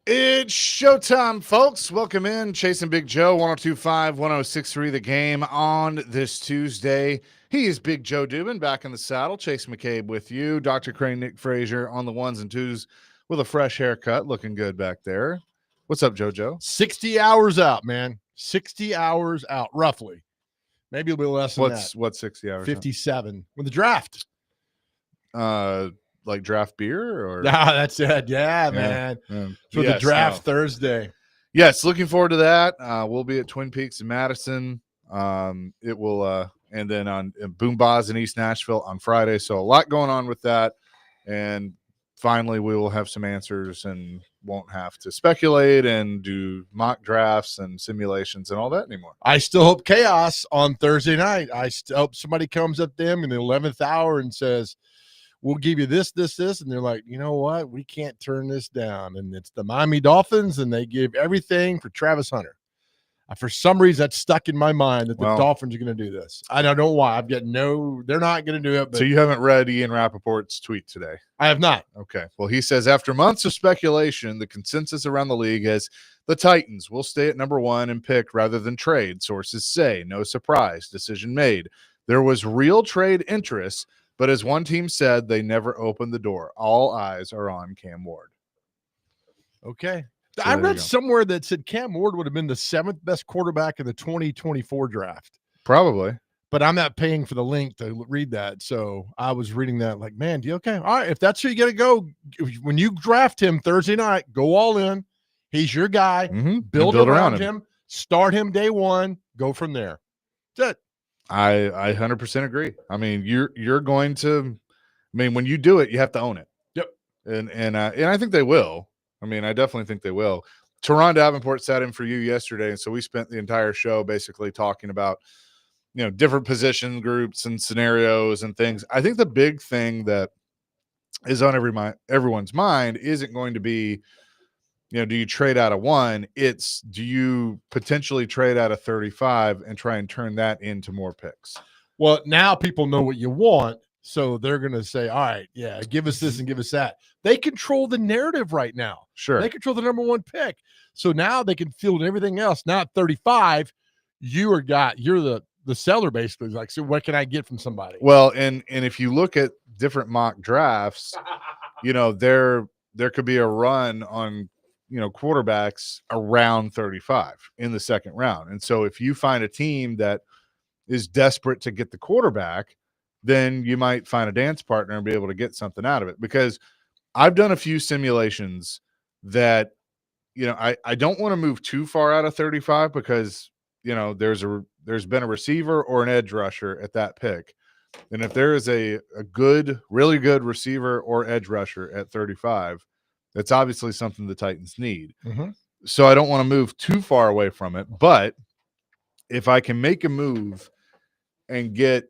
It's showtime, folks. Welcome in. Chasing Big Joe, 1025, 1063, the game on this Tuesday. He is Big Joe Dubin back in the saddle. Chase McCabe with you. Dr. Crane, Nick Frazier on the ones and twos with a fresh haircut. Looking good back there. What's up, JoJo? 60 hours out, man. 60 hours out, roughly. Maybe it'll be less than that. What's 60 hours? 57 with the draft. Like draft beer or? Ah, that's it. Yeah, man. So the draft Thursday. Yes, looking forward to that. We'll be at Twin Peaks in Madison. It will, and then on Boom Baz in East Nashville on Friday. So a lot going on with that. And finally, we will have some answers and won't have to speculate and do mock drafts and simulations and all that anymore. I still hope chaos on Thursday night. I still hope somebody comes up to them in the 11th hour and says, we'll give you this. And they're like, you know what? We can't turn this down. And it's the Miami Dolphins, and they give everything for Travis Hunter. For some reason, that's stuck in my mind that the Dolphins are going to do this. I don't know why. I've got they're not going to do it. But so you haven't read Ian Rappaport's tweet today? I have not. Okay. Well, he says, after months of speculation, the consensus around the league is the Titans will stay at number one and pick rather than trade. Sources say, no surprise, decision made. There was real trade interest, but as one team said, they never opened the door. All eyes are on Cam Ward. Okay. So I read somewhere that said Cam Ward would have been the 7th best quarterback in the 2024 draft. Probably. But I'm not paying for the link to read that. So I was reading that like, man, okay. All right. If that's who you got to go, when you draft him Thursday night, go all in. He's your guy. Mm-hmm. Build around him. Start him day one. Go from there. That's it. I 100% agree. I mean, you're going to, when you do it, you have to own it. Yep. And I think they will. I mean, I definitely think they will. Teron Davenport sat in for you yesterday, and so we spent the entire show basically talking about, different position groups and scenarios and things. I think the big thing that is on everyone's mind isn't going to be, do you trade out of one? It's, do you potentially trade out of 35 and try and turn that into more picks? Well, now people know what you want. So they're going to say, all right, yeah, give us this and give us that. They control the narrative right now. Sure. They control the number one pick. So now they can field everything else. Now at 35, you're the seller basically. Like, so what can I get from somebody? Well, and if you look at different mock drafts, there could be a run on, quarterbacks around 35 in the second round. And so if you find a team that is desperate to get the quarterback, then you might find a dance partner and be able to get something out of it. Because I've done a few simulations that, I don't want to move too far out of 35 because, there's been a receiver or an edge rusher at that pick. And if there is a good, really good receiver or edge rusher at 35, that's obviously something the Titans need. Mm-hmm. So I don't want to move too far away from it. But if I can make a move and get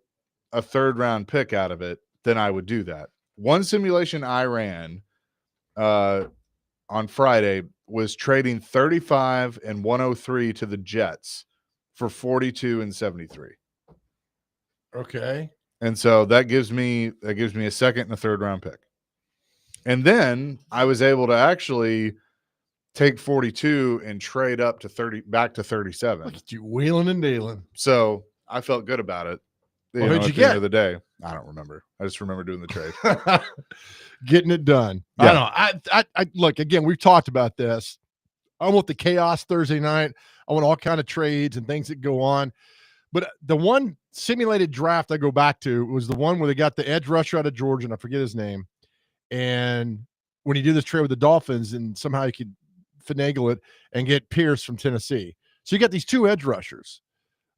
a third round pick out of it, then I would do that. One simulation I ran on Friday was trading 35 and 103 to the Jets for 42 and 73. Okay. And so that gives me a second and a third round pick. And then I was able to actually take 42 and trade up to back to 37. Look at you wheeling and dealing. So I felt good about it. Well, who'd you at get? The end of the day, I don't remember. I just remember doing the trade. Getting it done. Yeah. I don't know. I look, again, we've talked about this. I want the chaos Thursday night. I want all kind of trades and things that go on. But the one simulated draft I go back to was the one where they got the edge rusher out of Georgia, and I forget his name. And when he did this trade with the Dolphins, and somehow he could finagle it and get Pierce from Tennessee. So you got these two edge rushers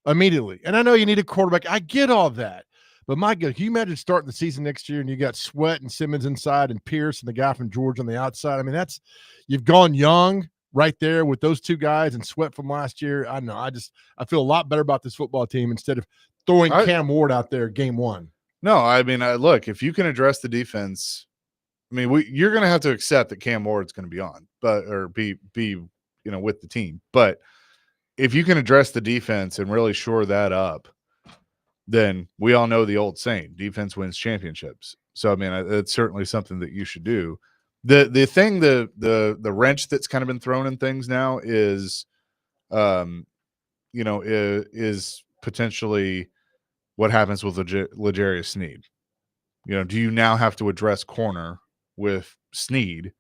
immediately. And I know you need a quarterback. I get all that. But my God, can you imagine starting the season next year and you got Sweat and Simmons inside and Pierce and the guy from Georgia on the outside? I mean, you've gone young right there with those two guys and Sweat from last year. I know. I feel a lot better about this football team instead of throwing Cam Ward out there game one. No, I mean, look, if you can address the defense, you're going to have to accept that Cam Ward's going to be on, or be with the team. But if you can address the defense and really shore that up, then we all know the old saying, defense wins championships. So, it's certainly something that you should do. The thing, the wrench that's kind of been thrown in things now is, is potentially what happens with L'Jarius Sneed. Do you now have to address corner with Sneed,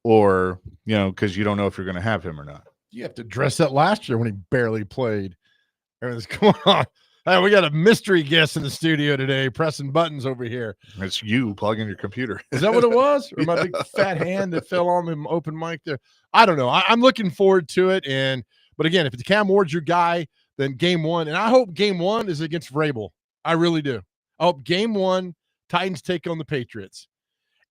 or because you don't know if you're going to have him or not? You have to address that last year when he barely played. Everything's going on. Hey, we got a mystery guest in the studio today, pressing buttons over here. It's you plugging your computer. Is that what it was? Or my big fat hand that fell on the open mic there? I don't know. I'm looking forward to it. But again, if it's Cam Ward's your guy, then game one, and I hope game one is against Vrabel. I really do. I hope game one, Titans take on the Patriots,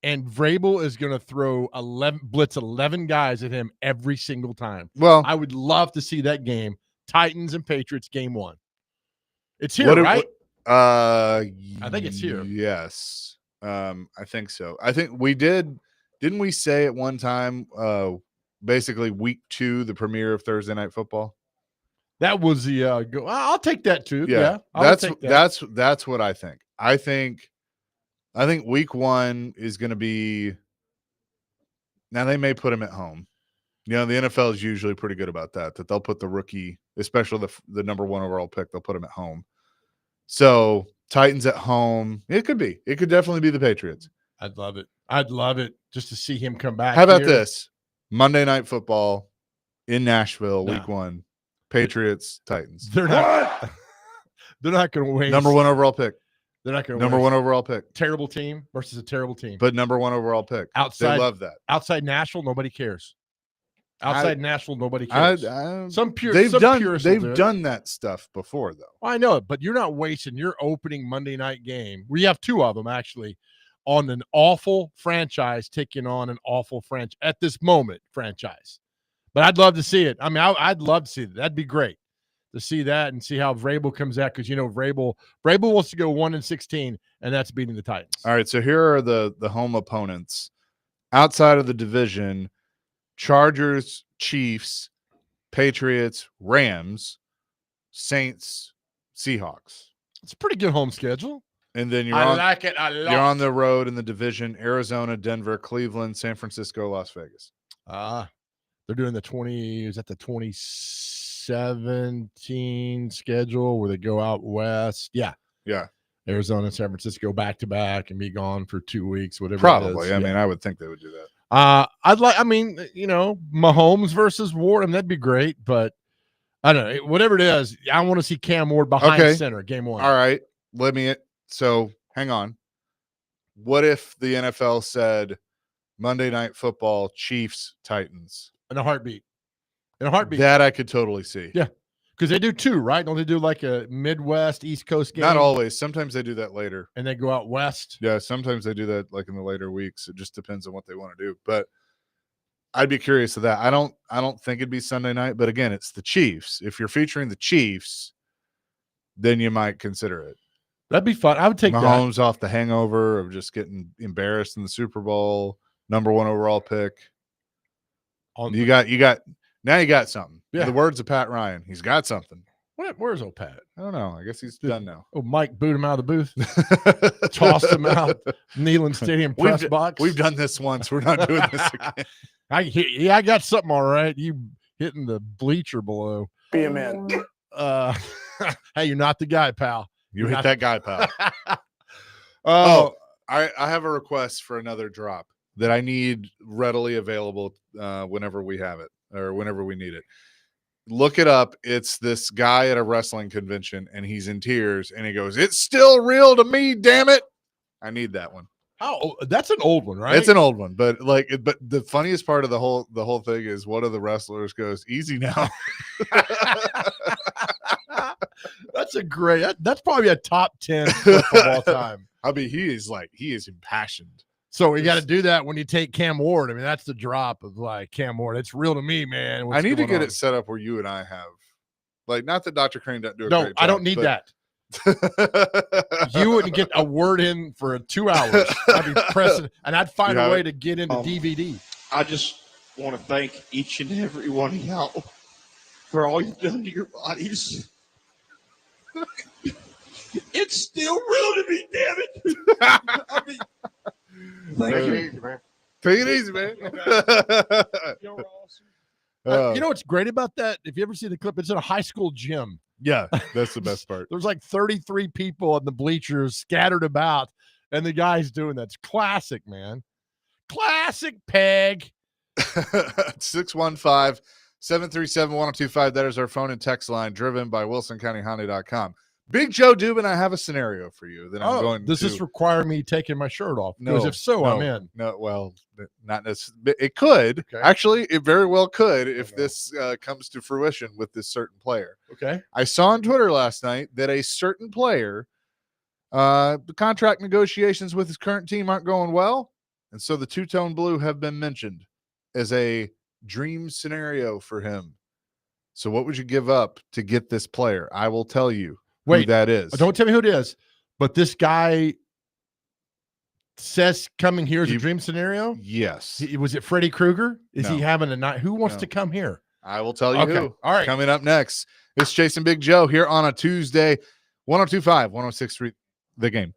and Vrabel is going to throw 11 guys at him every single time. Well, I would love to see that game, Titans and Patriots, game one. It's here, right? I think it's here. Yes. I think so. I think we didn't we say at one time, basically week 2, the premiere of Thursday Night Football? That was the I'll take that too. Yeah. That's what I think. I think week 1 is going to be, now they may put him at home. The NFL is usually pretty good about that they'll put the rookie, especially the number 1 overall pick, they'll put him at home. So Titans at home, it could definitely be the Patriots. I'd love it just to see him come back. How about this? Monday Night Football in Nashville, No. week 1, Patriots, Titans. They're not going to waste. Number 1 overall pick. They're not going to Number 1 overall pick. Terrible team versus a terrible team. But number 1 overall pick. Outside, they love that. Outside Nashville, nobody cares. Nashville, nobody cares. They've done that stuff before, though. Well, I know it, but you're not wasting your opening Monday night game. We have 2 of them actually on an awful franchise taking on an awful franchise at this moment franchise. But I'd love to see it. I mean, I'd love to see it. That'd be great to see that and see how Vrabel comes out, because Vrabel wants to go 1-16, and that's beating the Titans. All right, so here are the home opponents outside of the division. Chargers, Chiefs, Patriots, Rams, Saints, Seahawks. It's a pretty good home schedule. And then you're on the road in the division: Arizona, Denver, Cleveland, San Francisco, Las Vegas. They're doing the 2017 schedule where they go out west. Yeah. Arizona, San Francisco back to back and be gone for 2 weeks, whatever. Probably. I mean, I would think they would do that. Mahomes versus Ward, that'd be great, but I don't know. Whatever it is, I want to see Cam Ward behind center game 1. All right. So hang on. What if the NFL said Monday Night Football, Chiefs, Titans? In a heartbeat. That I could totally see. Yeah. Because they do 2, right? Don't they do like a Midwest, East Coast game? Not always. Sometimes they do that later. And they go out west? Yeah, sometimes they do that like in the later weeks. It just depends on what they want to do. But I'd be curious of that. I don't think it'd be Sunday night, but again, it's the Chiefs. If you're featuring the Chiefs, then you might consider it. That'd be fun. I would take Mahomes off the hangover of just getting embarrassed in the Super Bowl, number 1 overall pick. You got something. Yeah. The words of Pat Ryan, he's got something. Where's old Pat? I don't know. I guess he's done now. Oh, Mike booed him out of the booth. Tossed him out. Neyland Stadium press box. We've done this once. We're not doing this again. I got something all right. You hitting the bleacher below. Be a man. Hey, you're not the guy, pal. You hit that guy, pal. I have a request for another drop that I need readily available whenever we have it or whenever we need it. Look it up. It's this guy at a wrestling convention, and he's in tears, and he goes, "It's still real to me, damn it." I need that one. Oh, that's an old one, right? It's an old one, but the funniest part of the whole thing is one of the wrestlers goes, "Easy now." That's probably a top 10 clip of all time. I mean, he is impassioned. So we got to do that when you take Cam Ward. I mean, that's the drop of like Cam Ward. It's real to me, man. I need to get it set up where you and I have, like, not that Dr. Crane doesn't do a great job. I don't need that. You wouldn't get a word in for 2 hours. I'd be pressing, and I'd find a way to get into DVD. I just want to thank each and every one of y'all for all you've done to your bodies. It's still real to me, damn it. I mean, thank you, man. Take it easy, man. Y'all are awesome. You know what's great about that? If you ever see the clip, it's in a high school gym. Yeah, that's the best part. There's like 33 people in the bleachers scattered about, and the guy's doing that. It's classic, man. Classic Peg. 615-737-1025. That is our phone and text line, driven by WilsonCountyHonda.com. Big Joe Dubin, I have a scenario for you that I'm going does to. this require me taking my shirt off? No, Because if so, I'm in. No, well, not necessarily. It could. Okay. Actually, it very well could if no. this comes to fruition with this certain player. Okay. I saw on Twitter last night that a certain player, the contract negotiations with his current team aren't going well. And so the two-tone blue have been mentioned as a dream scenario for him. So what would you give up to get this player? I will tell you who that is. Don't tell me who it is, but this guy says coming here is a dream scenario? Yes. Was it Freddy Krueger? Is No. he having a night? Who wants No. to come here? I will tell you Okay. who. All right. Coming up next, it's Chasing Big Joe here on a Tuesday, 102.5, 106.3, The Game.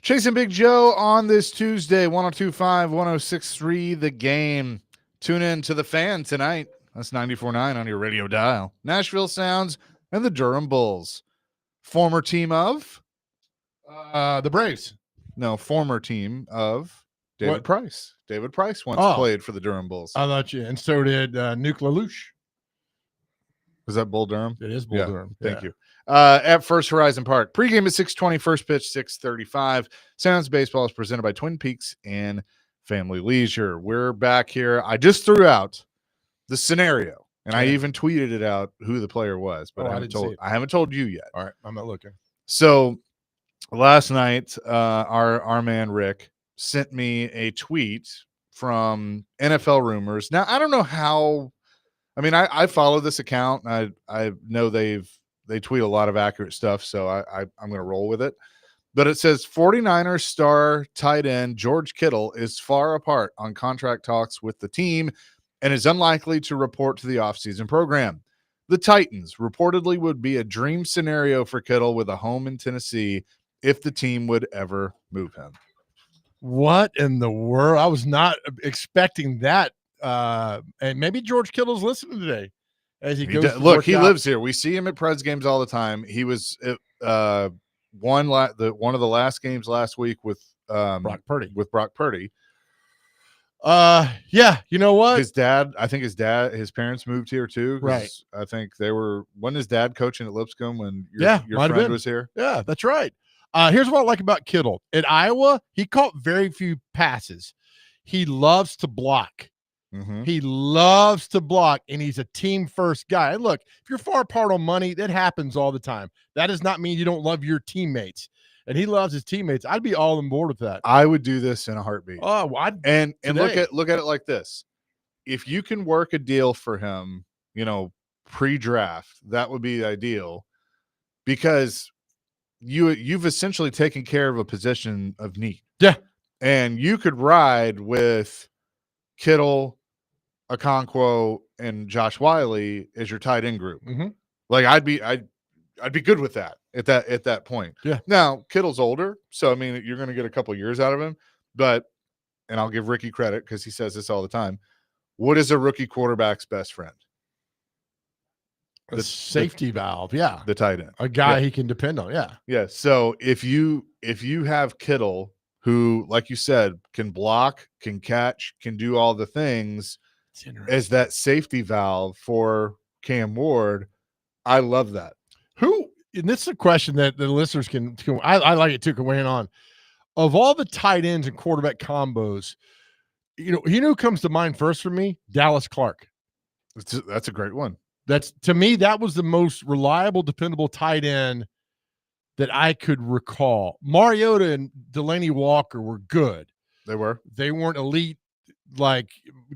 Chasing Big Joe on this Tuesday, 102.5, 106.3, The Game. Tune in to The Fan tonight. That's 94.9 on your radio dial. Nashville Sounds and the Durham Bulls. Former team of? The Braves. No, former team of David What? Price. David Price once Oh. played for the Durham Bulls. I thought you, and so did Nuke LaLoosh. Was that Bull Durham? It is Bull Yeah, Durham. Thank you. At First Horizon Park. Pregame at 6:20, first pitch 6:35. Sounds Baseball is presented by Twin Peaks and Family Leisure. We're back here. I just threw out the scenario, and I Okay. even tweeted it out who the player was, but Oh, I I haven't didn't see told it. I haven't told you yet. All right, I'm not looking. So last night, our man Rick sent me a tweet from NFL Rumors. Now I don't know how. I mean, I follow this account. And I know they tweet a lot of accurate stuff, so I'm going to roll with it. But it says 49ers star tight end George Kittle is far apart on contract talks with the team and is unlikely to report to the offseason program. The Titans reportedly would be a dream scenario for Kittle with a home in Tennessee if the team would ever move him. What in the world? I was not expecting that. And maybe George Kittle's listening today as he goes. Look, he lives here. We see him at Preds games all the time. He was one of the last games last week with Brock Purdy. Brock Purdy. Yeah, you know what? His parents moved here too. 'Cause Right. I think when his dad coaching at Lipscomb when Yeah, your might have friend been. was here. Yeah, that's right. Here's what I like about Kittle. At Iowa, he caught very few passes. He loves to block. Mhm. He loves to block, and he's a team first guy. And look, if you're far apart on money, that happens all the time. That does not mean you don't love your teammates. And he loves his teammates. I'd be all on board with that. I would do this in a heartbeat. Oh, well, And today. look at it like this. If you can work a deal for him, pre-draft, that would be ideal because you've essentially taken care of a position of need. Yeah. And you could ride with Kittle, Okonkwo, and Josh Wiley as your tight end group. Mhm. Like I'd be good with that at that point. Yeah. Now Kittle's older, so I mean you're going to get a couple years out of him, and I'll give Ricky credit because he says this all the time. What is a rookie quarterback's best friend? A safety valve. Yeah. The tight end. A guy Yeah. he can depend on. Yeah. Yeah. So if you have Kittle, who, like you said, can block, can catch, can do all the things It's interesting. as that safety valve for Cam Ward, I love that. And this is a question that the listeners can I like it too, can weigh in on. Of all the tight ends and quarterback combos, who comes to mind first for me? Dallas Clark. That's a great one. That's, to me, that was the most reliable, dependable tight end that I could recall. Mariota and Delaney Walker were good. They were. They weren't elite like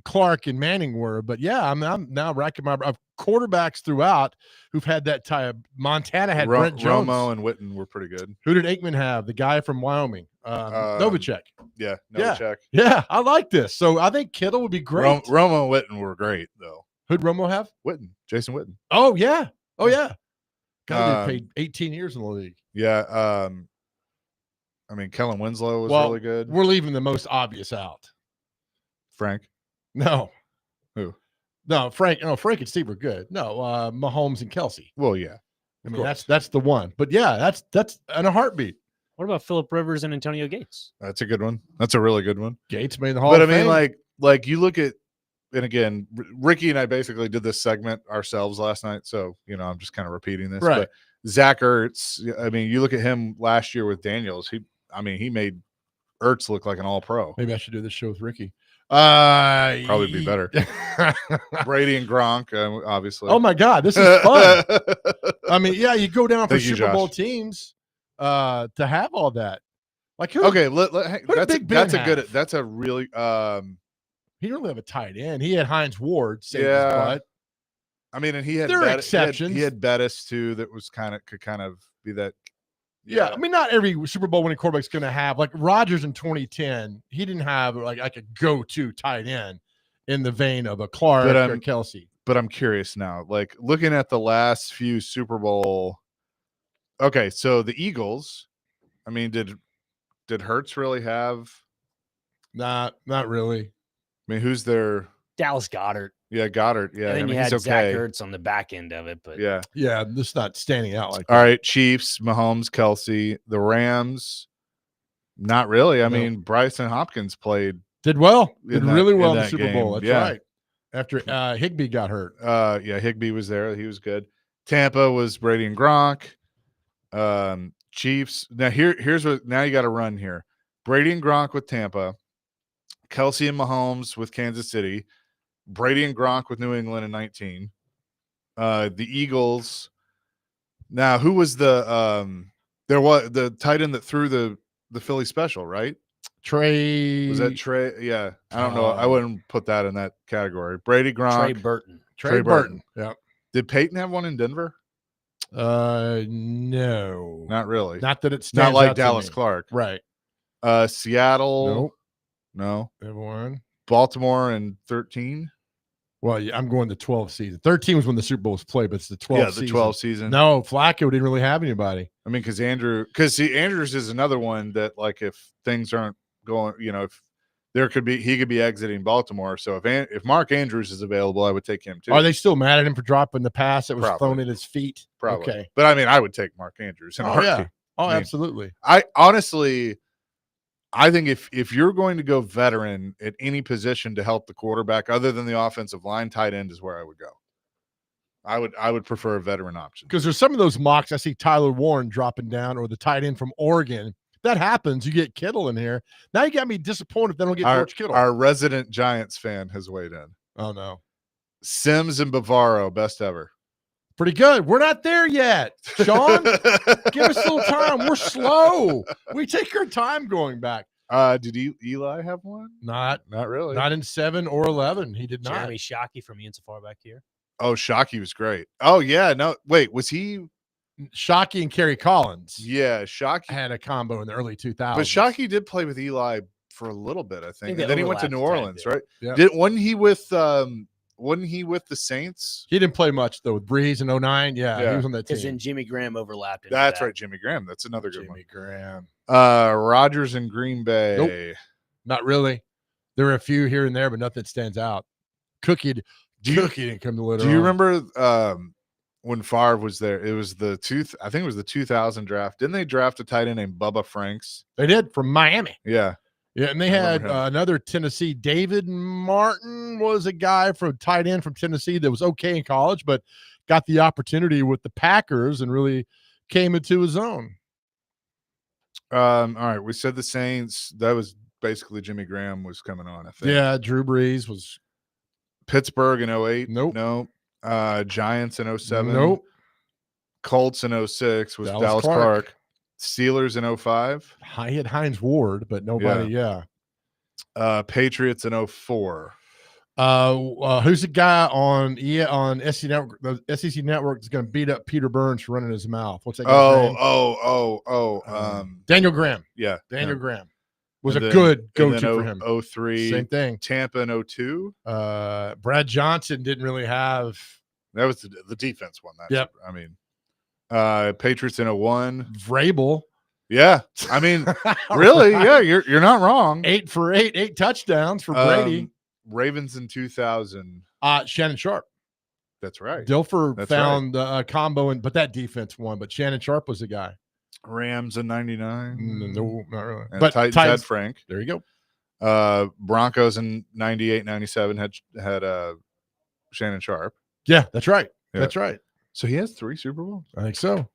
Clark and Manning were, but yeah, I'm now racking my quarterbacks throughout who've had that type. Montana had Brent Jones. Romo and Witten were pretty good. Who did Aikman have? The guy from Wyoming, Novacek. Yeah, Yeah. Novacek. Yeah, I like this. So I think Kittle would be great. Romo and Witten were great though. Who'd Romo have? Witten, Jason Witten. Oh yeah, God, they Um, paid 18 years in the league. Yeah. I mean, Kellen Winslow was Well, really good. We're leaving the most obvious out. Frank. No. Who? No, Frank. No, Frank and Steve are good. No, Mahomes and Kelsey. Well, yeah. I mean, that's the one. But yeah, that's in a heartbeat. What about Phillip Rivers and Antonio Gates? That's a good one. That's a really good one. Gates made the Hall But I of mean, Fame. like you look at, and again, Ricky and I basically did this segment ourselves last night, so I'm just kind of repeating this. Right. But Zach Ertz, I mean, you look at him last year with Daniels. He made Ertz look like an All-Pro. Maybe I should do this show with Ricky. Probably be better. Brady and Gronk, obviously. Oh my God, this is fun. I mean, yeah, you go down for Thank you, Super Bowl Josh. teams to have all that. Like who? Okay, who did Big Ben have? That's a really He didn't really have a tight end. He had Hines Ward. Saved his Yeah. butt. I mean, and he had There are Bettis- he had- exceptions. He had Bettis too. That was could kind of be that. Yeah, I mean, not every Super Bowl winning quarterback's going to have, like Rodgers in 2010. He didn't have like a go-to tight end in the vein of a Clark But, or Kelsey. But I'm curious now, like looking at the last few Super Bowl. Okay, so the Eagles, I mean, did did Hertz really have? Not really. I mean, who's their? Dallas Goddard. Yeah, Goddard. Yeah, and then I mean, you he's had Zach okay. Ertz on the back end of it. But Yeah. Yeah, this not standing out like All that. right, Chiefs, Mahomes, Kelsey, the Rams. Not really. I Nope. mean, Bryson Hopkins played. Did well. Did in that- really in well in the that Super game. Bowl. That's Yeah. right. After Higbee got hurt. Yeah, Higbee was there. He was good. Tampa was Brady and Gronk. Chiefs. Now here's what. Now you got to run here. Brady and Gronk with Tampa. Kelsey and Mahomes with Kansas City. Brady and Gronk with New England in 19. The Eagles. Now, who was there was the tight end that threw the Philly special, right? Trey. Was that Trey? Yeah. I don't know. I wouldn't put that in that category. Brady Trey Gronk. Burton. Trey Burton. Yeah. Did Peyton have one in Denver? No. Not really. Not that it's Not like Dallas Clark. Right. Seattle. Nope. No. Everyone. Baltimore in 13. Well, yeah, I'm going to 12 season. 13 was when the Super Bowl was played, but it's the 12 Yeah, the season. 12 season. No, Flacco didn't really have anybody. I mean, because Andrews is another one that, like, if things aren't going, if he could be exiting Baltimore. So if Mark Andrews is available, I would take him too. Are they still mad at him for dropping the pass that was Probably. thrown at his feet? Probably. Okay. But I mean, I would take Mark Andrews. In a Oh, yeah. heartbeat. Oh, I mean, absolutely. I honestly, I think if you're going to go veteran at any position to help the quarterback, other than the offensive line, tight end is where I would go. I would prefer a veteran option. Because there's some of those mocks I see Tyler Warren dropping down or the tight end from Oregon. That happens. You get Kittle in here. Now you got me disappointed if they don't get George Kittle. Our resident Giants fan has weighed in. Oh, no. Sims and Bavaro, best ever. Pretty good. We're not there yet. Sean, give us a little time. We're slow. We take our time going back. Did Eli have one? Not really. Not in 7 or 11. He did not. Jeremy Shockey from Ian Safar back here. Oh, Shockey was great. Oh, yeah. No, wait, was he? Shockey and Kerry Collins Yeah, Shockey. had a combo in the early 2000s. But Shockey did play with Eli for a little bit, I think. they And then he went to New overlapped a tad Orleans, bit. right? Yeah. Wasn't he with the Saints? He didn't play much, though, with Breeze in 09. Yeah, Yeah. he was on that Because team. then Jimmy Graham overlapped. into That's that. right, Jimmy Graham. That's another good Jimmy Graham. one. Rodgers and Green Bay. Nope. Not really. There were a few here and there, but nothing stands out. Cookie didn't come to later Do you on. remember when Favre was there? It was I think it was the 2000 draft. Didn't they draft a tight end named Bubba Franks? They did from Miami. Yeah. Yeah, and they I had remember him. another Tennessee. David Martin was a guy from tight end from Tennessee that was okay in college, but got the opportunity with the Packers and really came into his own. All right. We said the Saints. That was basically Jimmy Graham was coming on, I think. Yeah, Drew Brees was Pittsburgh in 08. Nope. No. Giants in 07. nope. Colts in 06 was Dallas Dallas Clark. Clark. Steelers in 05. He had Hines Ward, but nobody. Yeah. Patriots in 04. Who's the guy on SEC Network? The SEC Network is going to beat up Peter Burns for running his mouth. What's that guy's name? Daniel Graham. Yeah. Daniel yeah. Graham was And a then- good and go-to then for him. 03. Same thing. Tampa in 02. Brad Johnson didn't really have That was the defense one. That's, Yep. I mean, Patriots in 01. Vrabel. Yeah. I mean, really? Yeah. You're not wrong. 8 for 8 touchdowns for Brady. Ravens in 2000. Shannon Sharp. That's right. Dilfer That's found a combo, but that defense won. But Shannon Sharp was the guy. Rams in 99. No, not really. And But Titans Titans, had Frank. there you go. Broncos in 98, 97 had Shannon Sharp. Yeah, that's right. Yeah. That's right. So he has 3 Super Bowls. I think so.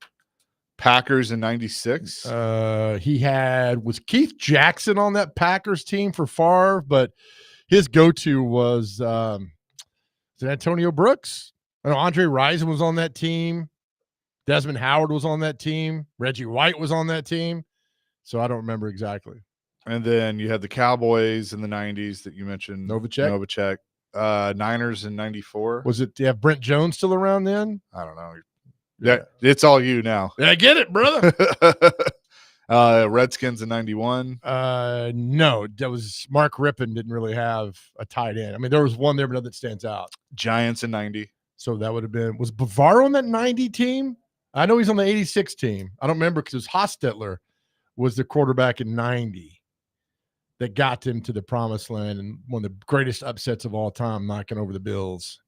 Packers in 96. Was Keith Jackson on that Packers team for Favre, but his go-to was Antonio Brooks. I know Andre Rison was on that team. Desmond Howard was on that team. Reggie White was on that team. So I don't remember exactly. And then you had the Cowboys in the 90s that you mentioned. Novacek. Niners in 94. Was it? Do you have Brent Jones still around then? I don't know. Yeah, it's all you now. I get it, brother. Redskins in 91. No, that was Mark Rippon didn't really have a tight end. I mean, there was one there, but nothing stands out. Giants in 90. So that would have been, was Bavaro on that 90 team? I know he's on the 86 team. I don't remember because it was Hostetler was the quarterback in 90 that got them to the promised land and one of the greatest upsets of all time, knocking over the Bills.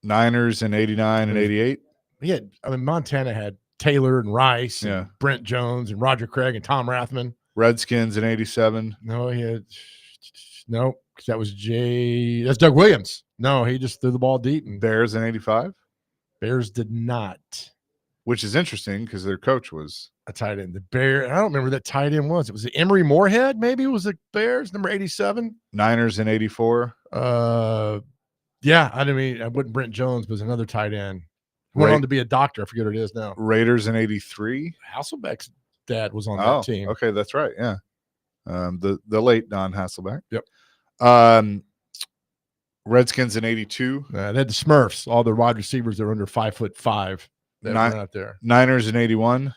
Niners in 89 and 88. Montana had Taylor and Rice and Yeah. Brent Jones and Roger Craig and Tom Rathman. Redskins in 87. No, because that was that's Doug Williams. No, he just threw the ball deep, and Bears in 85, Bears did not. which is interesting because their coach was A tight end. I don't remember who that tight end was. It was Emery Moorhead, maybe it was the Bears, number 87. Niners in 84. Yeah, I wouldn't Brent Jones, but was another tight end. Went on to be a doctor. I forget what it is now. Raiders in 83. Hasselbeck's dad was on that team. Okay, that's right. Yeah. The late Don Hasselbeck. Yep. Redskins in 82. They had the Smurfs, all the wide receivers that were under 5'5" that were out there. Niners in 81.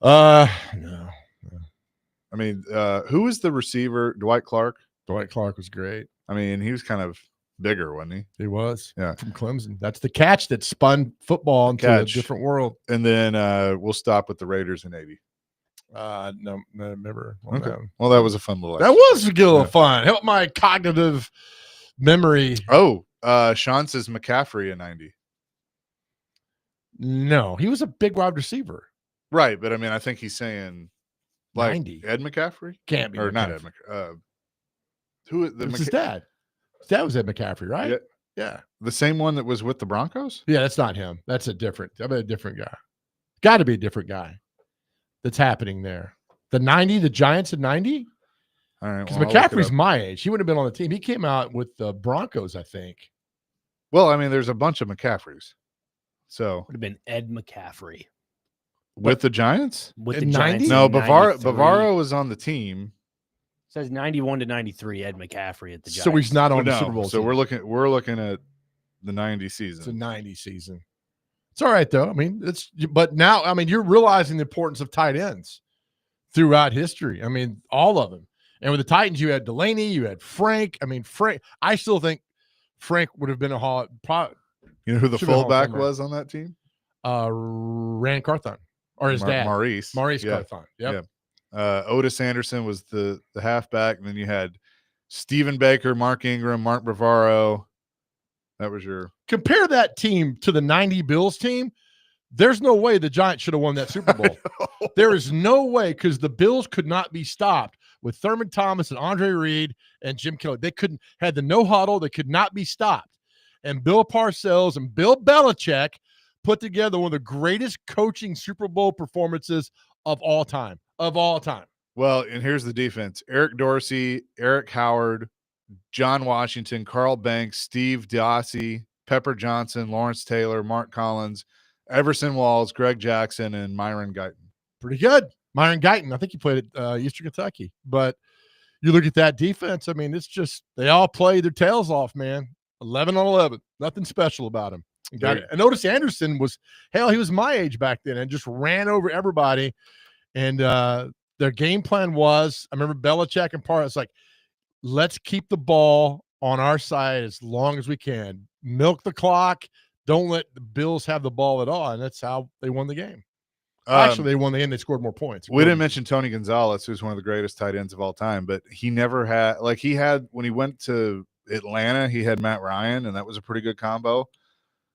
No. I mean, who was the receiver? Dwight Clark. Dwight Clark was great. I mean, he was kind of bigger, wasn't he? He was. Yeah. From Clemson. That's the catch that spun football into a different world. And then we'll stop with the Raiders in 80. No, never. Okay. Well, that was a fun little. That was a little fun. Help my cognitive memory. Oh, Sean says McCaffrey in 90. No, he was a big wide receiver. Right, but I mean, I think he's saying like 90. Ed McCaffrey, Can't be. or not Ed McCaffrey. Who the his dad? His dad was Ed McCaffrey, right? Yeah. The same one that was with the Broncos? Yeah, that's not him. That's a different guy. Got to be a different guy. That's happening there. The Giants in 90? All right. Because McCaffrey's my age. He would have been on the team. He came out with the Broncos, I think. Well, I mean, there's a bunch of McCaffreys. So Would have been Ed McCaffrey. with the Giants? With the In Giants. 90? No, in Bavaro 93. was on the team. Says 91 to 93, Ed McCaffrey at the Giants. So he's not on the No, Super Bowl so team. we're looking at the 90 season. It's a 90 season. It's all right, though. I mean, but now, I mean, you're realizing the importance of tight ends throughout history. I mean, all of them. And with the Titans, you had Delaney, you had Frank. I mean, Frank, I still think Frank would have been a Hall. You know who the Should be Hall of fullback Famer. was on that team? Rand Carthon, or his dad, Maurice. Yeah. Carthon. Yep. Otis Anderson was the halfback, and then you had Stephen Baker, Mark Ingram, Mark Bavaro. That was your Compare that team to the 90 Bills team. There's no way the Giants should have won that Super Bowl. There is no way, because the Bills could not be stopped with Thurman Thomas and Andre Reed and Jim Kelly. They couldn't, had the no huddle. They could not be stopped. And Bill Parcells and Bill Belichick put together one of the greatest coaching Super Bowl performances of all time. Well, and here's the defense: Eric Dorsey, Eric Howard, John Washington, Carl Banks, Steve Dossie, Pepper Johnson, Lawrence Taylor, Mark Collins, Everson Walls, Greg Jackson, and Myron Guyton. Pretty good. Myron Guyton, I think he played at Eastern Kentucky. But you look at that defense, I mean, it's just they all play their tails off, man. 11 on 11. Nothing special about him. And Otis Anderson he was my age back then and just ran over everybody. And their game plan was, I remember Belichick and Parr, it's like, let's keep the ball on our side as long as we can. Milk the clock. Don't let the Bills have the ball at all. And that's how they won the game. Actually, they won the game. They scored more points. We didn't mention Tony Gonzalez, who's one of the greatest tight ends of all time, but he never had, when he went to Atlanta, he had Matt Ryan, and that was a pretty good combo.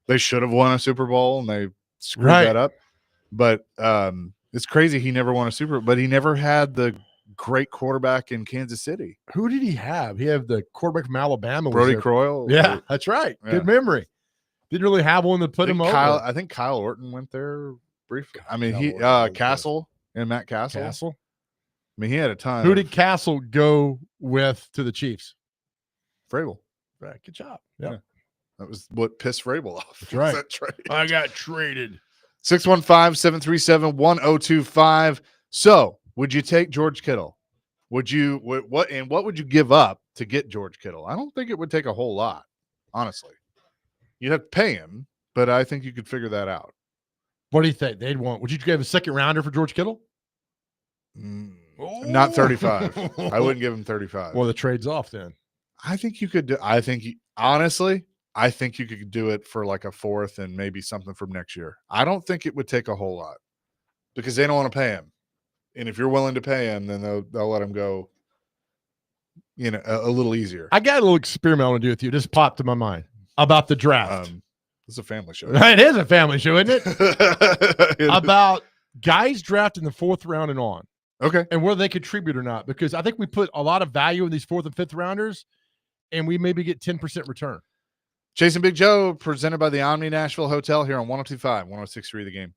They should have won a Super Bowl, and they screwed that up. But it's crazy he never won a Super Bowl, but he never had the great quarterback in Kansas City. Who did he have? He had the quarterback from Alabama. Brody Croyle. Yeah, that's right. Yeah. Good memory. Didn't really have one that put him over. I think Kyle Orton went there briefly. I mean, Castle and Matt Castle. I mean, he had a ton. Who did Castle go with to the Chiefs? Vrabel. Right. Good job. Yeah. That was what pissed Vrabel off. That's right. That trade. I got traded. 615-737-1025. So, would you take George Kittle? What would you give up to get George Kittle? I don't think it would take a whole lot, honestly. You'd have to pay him, but I think you could figure that out. What do you think they'd want? Would you give a second rounder for George Kittle? Not 35. I wouldn't give him 35. Well, the trade's off then. I think you could do. I think you could do it for like a fourth and maybe something from next year. I don't think it would take a whole lot because they don't want to pay him. And if you're willing to pay him, then they'll let him go, a little easier. I got a little experiment I want to do with you. Just popped to my mind about the draft. It's a family show. It is a family show, isn't it? It- About guys drafted in the 4th round and on, okay. and whether they contribute or not. Because I think we put a lot of value in these 4th and 5th rounders, and we maybe get 10% return. Chasing Big Joe, presented by the Omni Nashville Hotel here on 102.5, 106.3 The Game.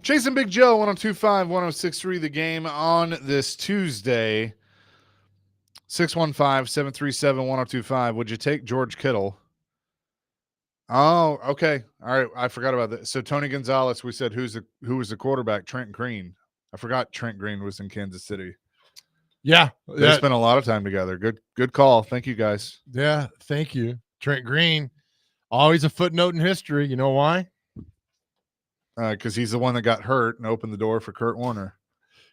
Chasing Big Joe, 102.5, 106.3, the game on this Tuesday. 615-737-1025. Would you take George Kittle? Oh, okay. All right. I forgot about that. So Tony Gonzalez, we said who was the quarterback? Trent Green. I forgot Trent Green was in Kansas City. Yeah. They spent a lot of time together. Good call. Thank you, guys. Yeah. Thank you. Trent Green, always a footnote in history. You know why? Because he's the one that got hurt and opened the door for Kurt Warner.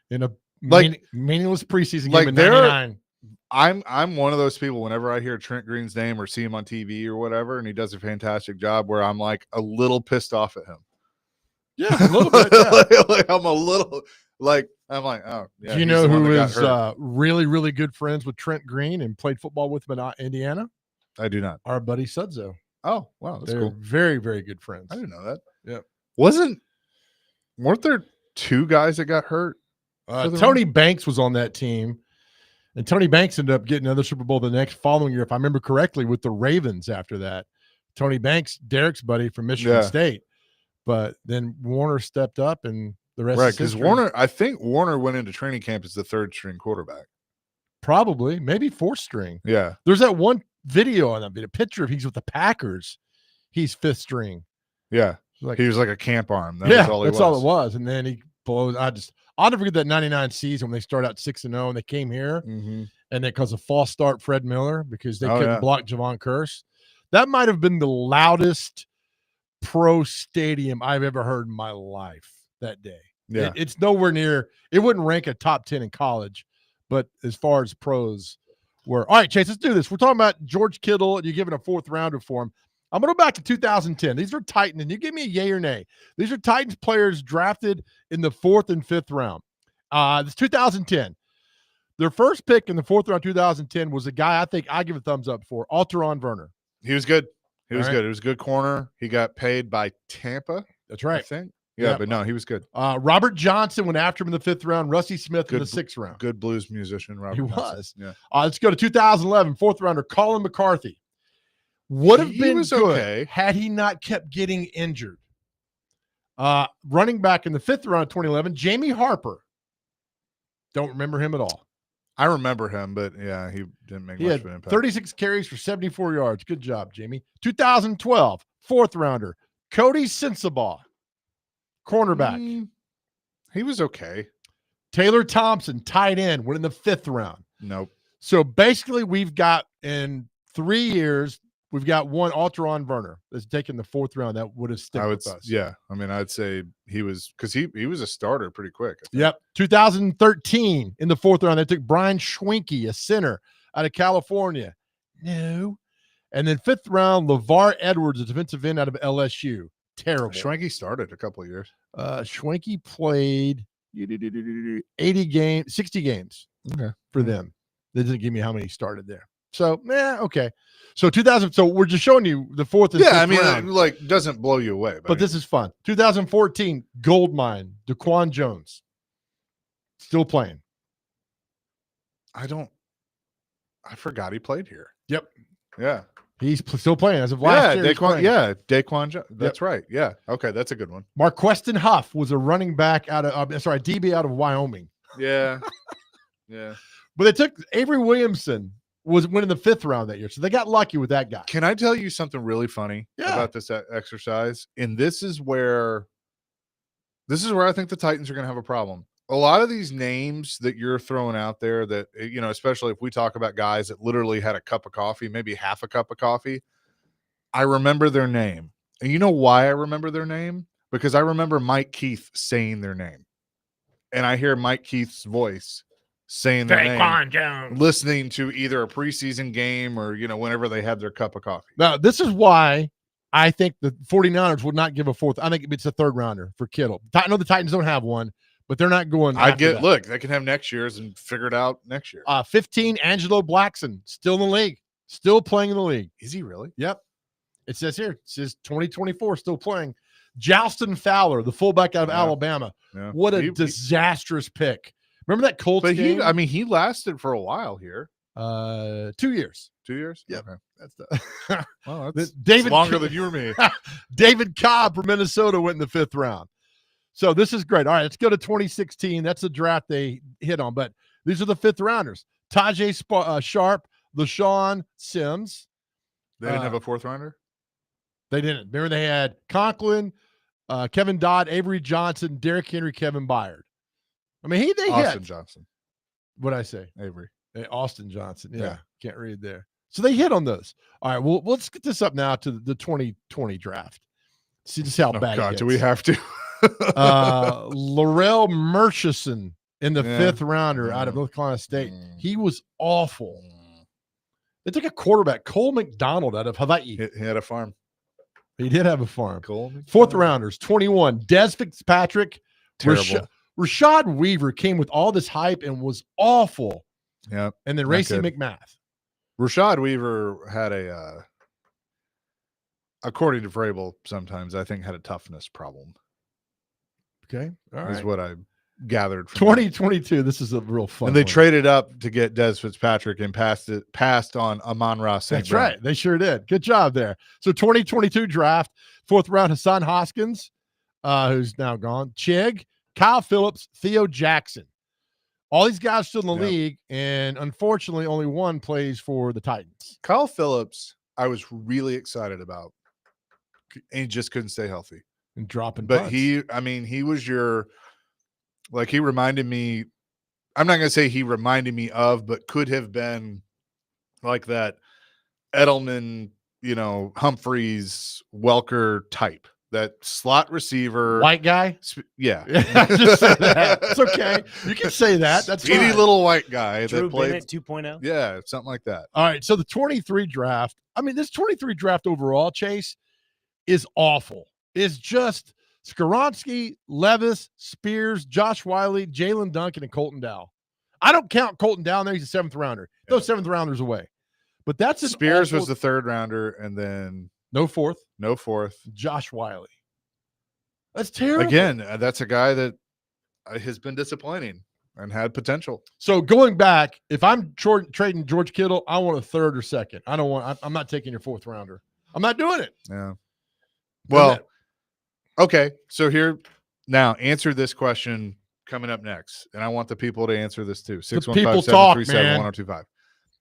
In a Like- meaningless preseason like game in they're- 99. I'm one of those people, whenever I hear Trent Green's name or see him on TV or whatever, and he does a fantastic job, where I'm like a little pissed off at him. Yeah, a little bit. Yeah. Like, I'm a little like, I'm like, oh, yeah. Do you he's know the one who that got is hurt. really, really good friends with Trent Green and played football with him in Indiana? I do not. Our buddy Sudzo. Oh, wow. That's They're cool. very, very good friends. I didn't know that. Yep. Weren't there two guys that got hurt? for the Tony Banks was on that team, and Tony Banks ended up getting another Super Bowl the next following year, if I remember correctly, with the Ravens after that. Tony Banks, Derek's buddy from Michigan Yeah. State. But then Warner stepped up, and the rest Right, is because history. I think Warner went into training camp as the third string quarterback. Probably, maybe fourth string. Yeah. There's that one video on that video, picture of he's with the Packers. He's fifth string. Yeah. Like, He was like a camp arm. That yeah, was all he that's was. all it was. And then he blows. I'll never forget that 99 season when they started out 6-0 and they came here. Mhm. And then because of false start Fred Miller, because they Oh, couldn't yeah. block Javon Curse. That might have been the loudest pro stadium I've ever heard in my life that day. Yeah. It's nowhere near, it wouldn't rank a top 10 in college, but as far as pros were. All right, Chase, let's do this. We're talking about George Kittle, and you're giving a fourth rounder for him. I'm going to go back to 2010. These are Titans, and you give me a yay or nay. These are Titans players drafted in the 4th and 5th round. This 2010. Their first pick in the 4th round, 2010, was a guy I think I give a thumbs up for, Alteron Werner. He was good. He was All right. good. He was a good corner. He got paid by Tampa, That's I right. think. Yeah, Yep. but no, he was good. Robert Johnson went after him in the 5th round. Rusty Smith in Good the 6th round. Good blues musician, Robert. He Johnson. was. Yeah. Let's go to 2011, 4th rounder, Colin McCarthy. Would have He been was good okay. had he not kept getting injured. Running back in the 5th round, 2011, Jamie Harper. Don't remember him at all. I remember him, but yeah, he didn't make He much had of an impact. 36 carries for 74 yards. Good job, Jamie. 2012, 4th rounder, Cody Sensabaugh, cornerback. He was okay. Taylor Thompson, tight end, went in the 5th round. Nope. So basically, we've got in 3 years, we've got one Alteron Werner that's taken the 4th round that would have stuck I would, with us. yeah. I mean, I'd say he was, because he was a starter pretty quick. I think. Yep. 2013 in the 4th round, they took Brian Schwenke, a center out of California. No. And then 5th round, LeVar Edwards, a defensive end out of LSU. Terrible. Schwenke started a couple of years. Schwenke played 80 games, 60 games Okay. for them. They didn't give me how many started there. So, okay. So 2000. So we're just showing you the 4th and 5th Yeah, I mean, round. it, like, doesn't blow you away. But this is fun. 2014, Goldmine, DaQuan Jones. Still playing. I forgot he played here. Yep. Yeah. He's still playing as of last year. he's playing. Daquan. That's right. Yeah. Okay, that's a good one. Marquestin Huff was a running back out of, DB out of Wyoming. Yeah. Yeah. But they took Avery Williamson, was winning the 5th round that year. So they got lucky with that guy. Can I tell you something really funny Yeah. about this exercise? And this is where I think the Titans are going to have a problem. A lot of these names that you're throwing out there that, especially if we talk about guys that literally had a cup of coffee, maybe half a cup of coffee, I remember their name. And you know why I remember their name? Because I remember Mike Keith saying their name. And I hear Mike Keith's voice saying their name, Jones. listening to either a preseason game or, whenever they had their cup of coffee. Now, this is why I think the 49ers would not give a 4th. I think it's a 3rd rounder for Kittle. I know the Titans don't have one, but they're not going. Look, they can have next year's and figure it out next year. 15, Angelo Blackson, still in the league, still playing in the league. Is he really? Yep. It says here, it says 2024, still playing. Joustin Fowler, the fullback out of Yeah. Alabama. Yeah. What a He- disastrous pick. Remember that Colts But game? he lasted for a while here. 2 years. 2 years? Yep. Okay. That's the Well, The- that's David longer than you or me. David Cobb from Minnesota went in the 5th round. So this is great. All right, let's go to 2016. That's the draft they hit on. But these are the fifth rounders: Sharp, LaShawn Sims. They didn't have a fourth rounder. They didn't. Remember, they had Conklin, Kevin Dodd, Avery Johnson, Derrick Henry, Kevin Byard. I mean, they Austin hit. Johnson, What'd I say? Avery. Austin Johnson. Yeah, Yeah. can't read there. So they hit on those. All right, well, let's get this up now to the 2020 draft. See just how Oh bad it God, gets. do we have to? Laurel Murchison in the Yeah. fifth rounder out of North Carolina State. Mm. He was awful. They took a quarterback, Cole McDonald, out of Hawaii. He had a farm. He did have a farm. Cool. Fourth rounders, 21. Des Fitzpatrick. Terrible. Rashad Weaver came with all this hype and was awful. Yeah. And then Not Racy good. McMath. Rashad Weaver had according to Vrabel, sometimes I think had a toughness problem. Okay. All Is right. what I gathered from 2022. This is a real fun. And they one. traded up to get Des Fitzpatrick and passed on Amon-Ra St. That's Brown. right. They sure did. Good job there. So 2022 draft, fourth round, Hassan Hoskins, who's now gone. Chig, Kyle Phillips, Theo Jackson. All these guys still in the Yep. league, and unfortunately, only one plays for the Titans. Kyle Phillips, I was really excited about, and he just couldn't stay healthy. And dropping But punts. he was he reminded me. I'm not going to say he reminded me of, but could have been like that Edelman, Humphreys, Welker type, that slot receiver. White guy. Yeah. Just say that. It's okay. You can say that. That's Speedy fine. little white guy Drew that played. Bennett 2.0. Yeah, something like that. All right. So the 23 draft, this 23 draft overall, Chase, is awful. It's just Skoronski, Levis, Spears, Josh Wiley, Jalen Duncan, and Colton Dow. I don't count Colton Dow there. He's a seventh rounder. Those seventh rounders away. But that's Spears was the third rounder, and then no fourth. no fourth. Josh Wiley. That's terrible. Again, that's a guy that has been disappointing and had potential. So going back, if I'm trading George Kittle, I want a third or second. I don't want. I'm not taking your fourth rounder. I'm not doing it. Yeah. Well, okay. So here now, answer this question coming up next, and I want the people to answer this too. 615-737-1025.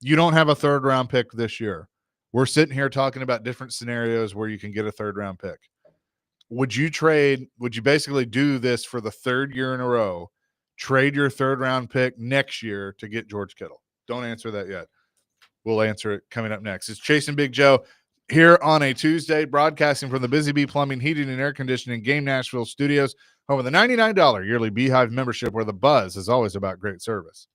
You don't have a third round pick this year. We're sitting here talking about different scenarios where you can get a third round pick. Would you basically do this for the third year in a row? Trade your third round pick next year to get George Kittle? Don't answer that yet. We'll answer it coming up next. It's Chase and Big Joe here on a Tuesday, broadcasting from the Busy Bee Plumbing, Heating, and Air Conditioning Game Nashville studios, home of the $99 yearly Beehive membership, where the buzz is always about great service.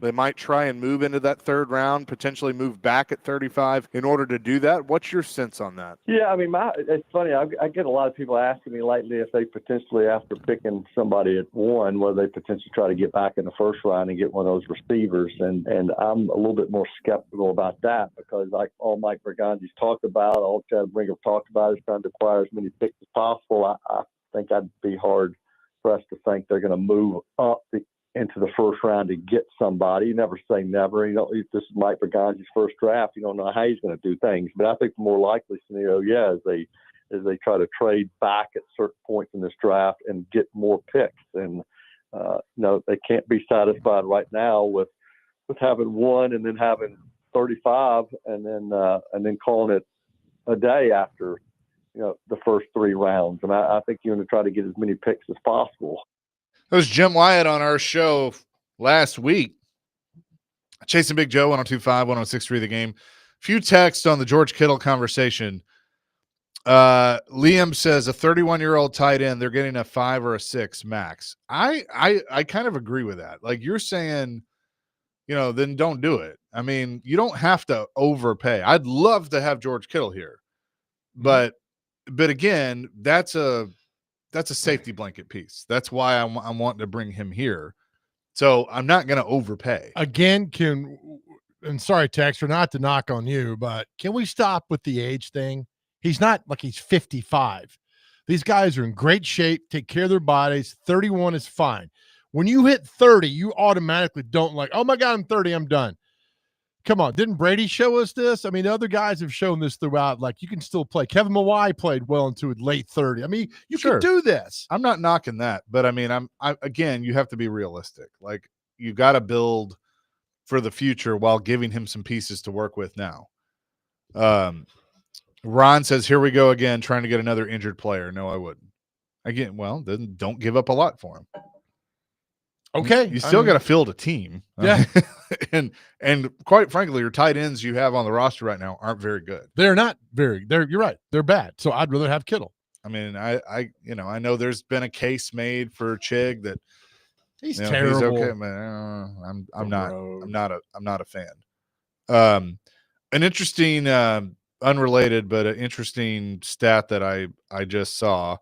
They might try and move into that third round, potentially move back at 35 in order to do that. What's your sense on that? Yeah, I mean, it's funny. I get a lot of people asking me lately if they potentially, after picking somebody at 1, whether they potentially try to get back in the first round and get one of those receivers. And I'm a little bit more skeptical about that because, like all Mike Berganti's talked about, all Chad Brinker talked about, is trying to acquire as many picks as possible. I think I'd be hard pressed to think they're going to move up into the first round to get somebody. You never say never. You know, if this is Mike Berganti's first draft, you don't know how he's going to do things. But I think the more likely scenario, is they try to trade back at certain points in this draft and get more picks. And no, they can't be satisfied right now with having 1 and then having 35 and then calling it a day after the first 3 rounds. And I think you're going to try to get as many picks as possible. That was Jim Wyatt on our show last week. Chasing Big Joe, 102.5, 106.3 The Game. Few texts on the George Kittle conversation. Liam says a 31-year-old tight end, they're getting a 5 or a 6 max. I kind of agree with that. Like you're saying, then don't do it. I mean, you don't have to overpay. I'd love to have George Kittle here. But again, that's a safety blanket piece. That's why I'm wanting to bring him here. So I'm not going to overpay. Again, and sorry, Texter, not to knock on you, but can we stop with the age thing? He's not like he's 55. These guys are in great shape, take care of their bodies. 31 is fine. When you hit 30, you automatically don't like, oh my God, I'm 30, I'm done. Come on, didn't Brady show us this? I mean, other guys have shown this throughout. Like, you can still play. Kevin Mawai played well into late 30. I mean, you can do this. I'm not knocking that, but I mean, again, you have to be realistic. Like, you got to build for the future while giving him some pieces to work with now. Ron says, here we go again, trying to get another injured player. No, I wouldn't. Again, well, then don't give up a lot for him. Okay. You still got to field a team. Yeah. and quite frankly, your tight ends you have on the roster right now aren't very good. You're right. They're bad. So I'd rather have Kittle. I mean, I know there's been a case made for Chig that he's terrible. He's okay, man. I'm not a fan. An interesting unrelated but an interesting stat that I just saw.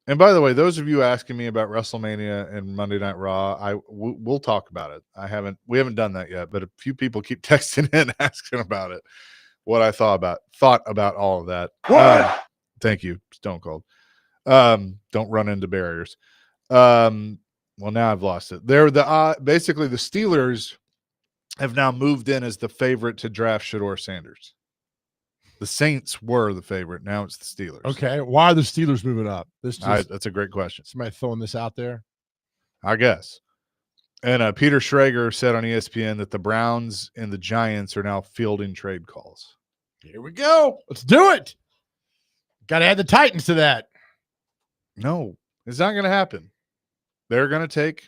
And by the way, those of you asking me about WrestleMania and Monday Night Raw, we'll talk about it. We haven't done that yet, but a few people keep texting in asking about it. What I thought about all of that. Thank you, Stone Cold. Don't run into barriers. Well, now I've lost it. They're basically the Steelers have now moved in as the favorite to draft Shedeur Sanders. The Saints were the favorite. Now it's the Steelers. Okay. Why are the Steelers moving up? That's a great question. Somebody throwing this out there? I guess. And Peter Schrager said on ESPN that the Browns and the Giants are now fielding trade calls. Here we go. Let's do it. Got to add the Titans to that. No, it's not going to happen. They're going to take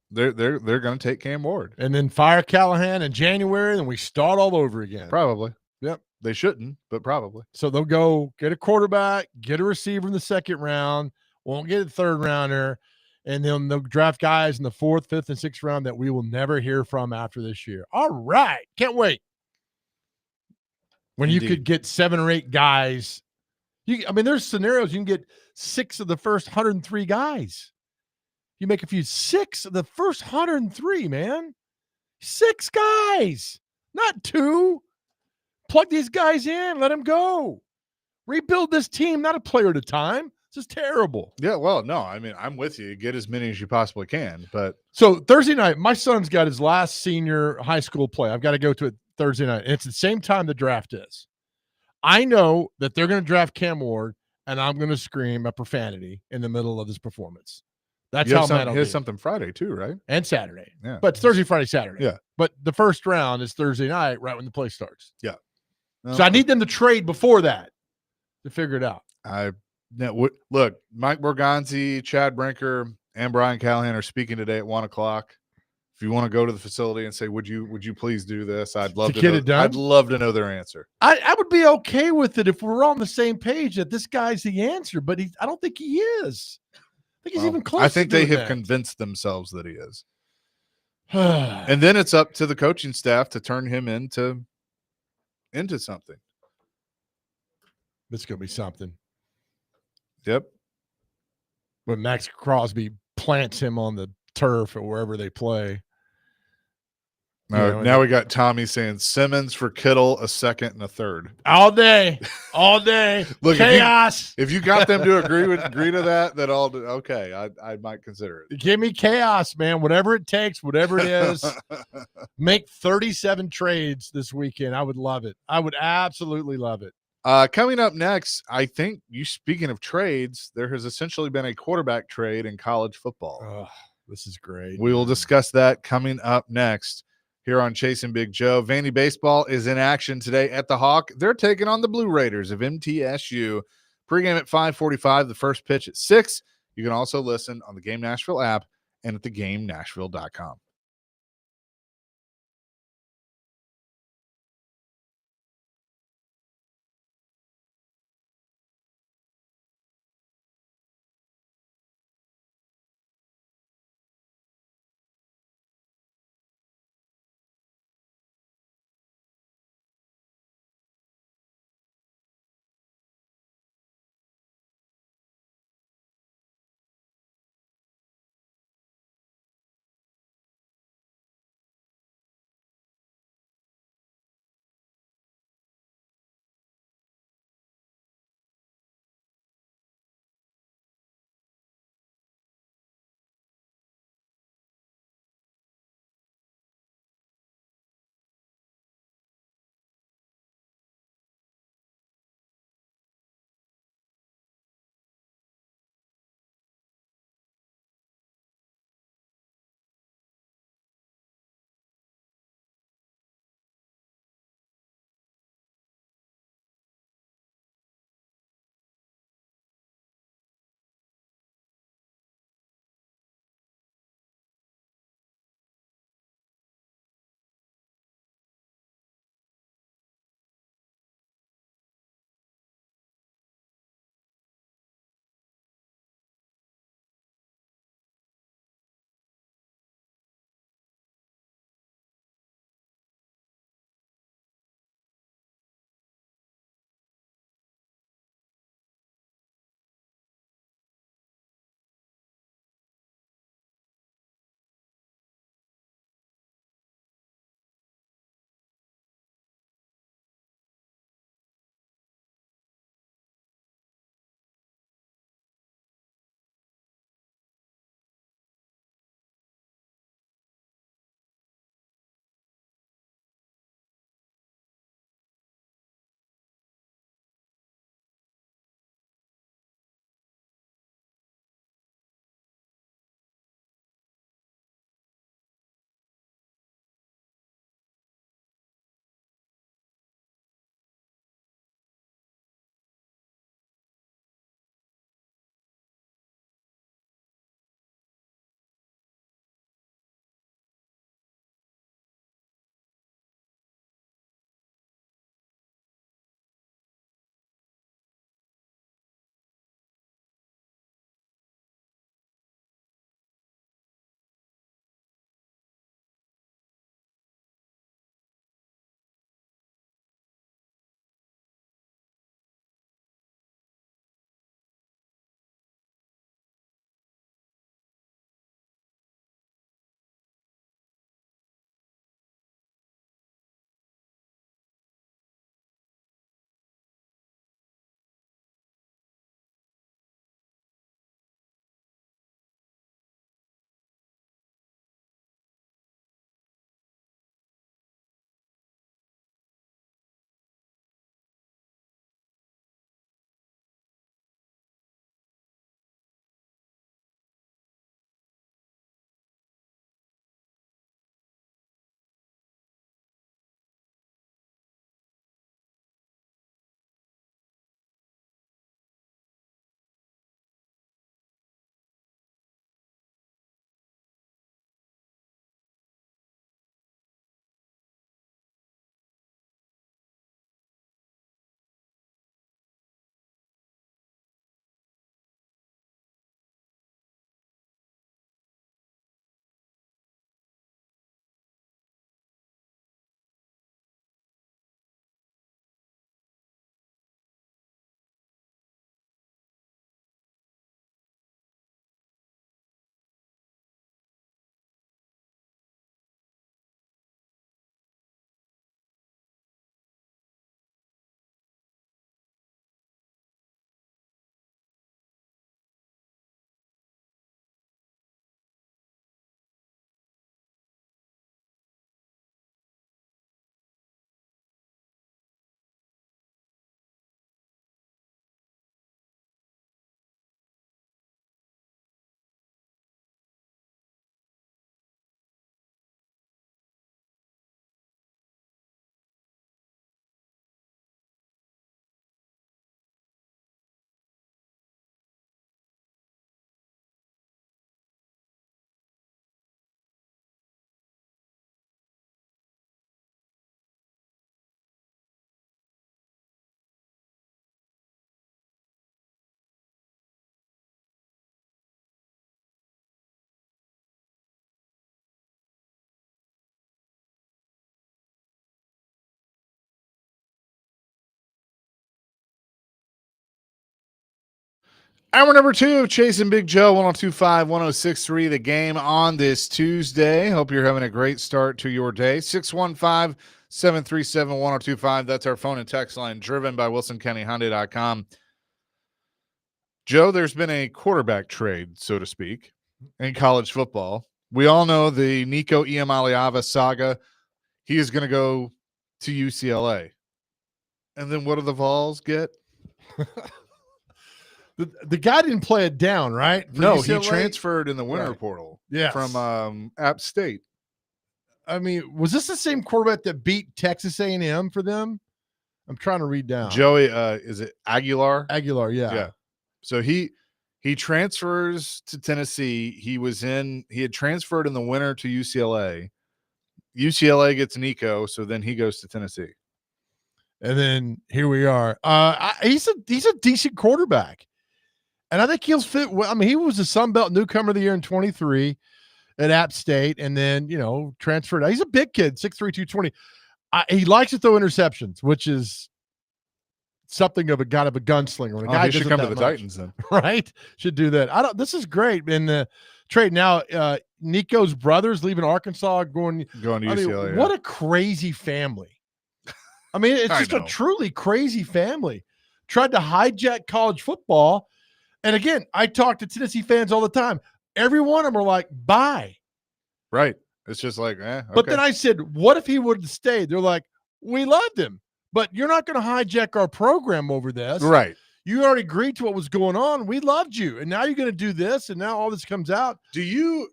they're going to take Cam Ward. And then fire Callahan in January, and we start all over again. Probably. Yep. They shouldn't, but probably. So they'll go get a quarterback, get a receiver in the second round, won't get a third rounder, and then they'll draft guys in the 4th, 5th, and 6th round that we will never hear from after this year. All right. Can't wait. When Indeed. You could get 7 or 8 guys. There's scenarios you can get 6 of the first 103 guys. You make a few 6 of the first 103, man. 6 guys, not 2. Plug these guys in. Let them go. Rebuild this team, not a player at a time. This is terrible. Yeah, well, no, I'm with you. Get as many as you possibly can. But so Thursday night, my son's got his last senior high school play. I've got to go to it Thursday night. And it's the same time the draft is. I know that they're going to draft Cam Ward, and I'm going to scream a profanity in the middle of his performance. That's how mad I'll be. He has something Friday too, right? And Saturday. Yeah. But it's Thursday, Friday, Saturday. Yeah. But the first round is Thursday night, right when the play starts. Yeah. So I need them to trade before that to figure it out. Look, Mike Borgonzi, Chad Brinker, and Brian Callahan are speaking today at 1:00. If you want to go to the facility and say, would you please do this? I'd love to get it done. I'd love to know their answer. I would be okay with it if we're on the same page that this guy's the answer, but I don't think he is. I think he's even close. I think they have convinced themselves that he is. And then it's up to the coaching staff to turn him into something. This is gonna be something. Yep. When Max Crosby plants him on the turf or wherever they play. Now we got Tommy saying Simmons for Kittle, a second and a third. All day. Look, Chaos. If you got them to agree to that, then okay, I might consider it. Give me chaos, man. Whatever it takes, whatever it is. Make 37 trades this weekend. I would love it. I would absolutely love it. Coming up next, I think speaking of trades, there has essentially been a quarterback trade in college football. Oh, this is great. We will discuss that coming up next here on Chasing Big Joe. Vandy Baseball is in action today at the Hawk. They're taking on the Blue Raiders of MTSU. Pregame at 5:45, the first pitch at 6. You can also listen on the Game Nashville app and at thegamenashville.com. Hour number 2 of Chasing Big Joe, 102.5, 106.3, the game on this Tuesday. Hope you're having a great start to your day. 615-737-1025. That's our phone and text line, driven by WilsonCountyHyundai.com. Joe, there's been a quarterback trade, so to speak, in college football. We all know the Nico Iamaleava saga. He is going to go to UCLA. And then what do the Vols get? The guy didn't play it down, right? For No, he UCLA? transferred in the winter Right. portal Yes. from App State. I mean, was this the same quarterback that beat Texas A&M for them? I'm trying to read down. Joey, is it Aguilar? Aguilar, yeah. So he transfers to Tennessee. He had transferred in the winter to UCLA. UCLA gets Nico, so then he goes to Tennessee. And then here we are. He's a decent quarterback. And I think he'll fit well. I mean, he was a Sun Belt newcomer of the year in 23 at App State, and then, transferred. He's a big kid, 6'3", 220. He likes to throw interceptions, which is something of a gunslinger. When a guy He should does it come to that the much, Titans then. right? Should do that. This is great. In the trade now, Nico's brothers leaving Arkansas, going to UCLA. What a crazy family. I mean, it's just a truly crazy family. Tried to hijack college football. And again, I talk to Tennessee fans all the time. Every one of them are like, bye. Right. It's just like, okay. But then I said, what if he would have stayed? They're like, we loved him, but you're not going to hijack our program over this. Right. You already agreed to what was going on. We loved you. And now you're going to do this. And now all this comes out. Do you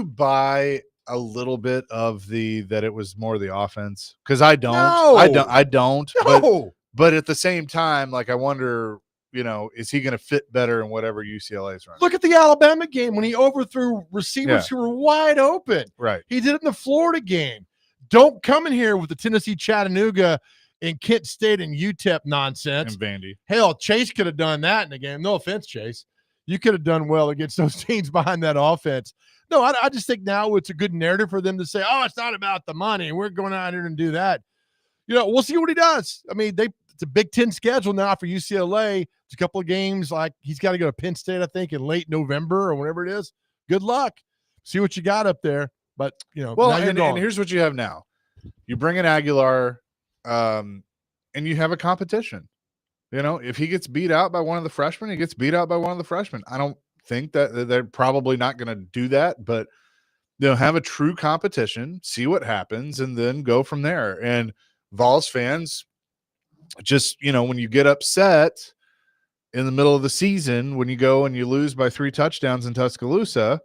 buy a little bit of that it was more the offense? Because I don't. No. I don't. No. But at the same time, like, I wonder, is he going to fit better in whatever UCLA is running? Look at the Alabama game when he overthrew receivers who were wide open. Right. He did it in the Florida game. Don't come in here with the Tennessee Chattanooga and Kent State and UTEP nonsense. And Vandy. Hell, Chase could have done that in the game. No offense, Chase. You could have done well against those teams behind that offense. No, I just think now it's a good narrative for them to say, oh, it's not about the money. We're going out here and do that. We'll see what he does. I mean, it's a Big Ten schedule now for UCLA. It's a couple of games. Like, he's got to go to Penn State, I think, in late November or whatever it is. Good luck. See what you got up there. But, well, now and here's what you have now. You bring in Aguilar, and you have a competition. If he gets beat out by one of the freshmen, he gets beat out by one of the freshmen. I don't think that they're probably not going to do that, but have a true competition, see what happens, and then go from there. And Vols fans, just, when you get upset in the middle of the season, when you go and you lose by 3 touchdowns in Tuscaloosa,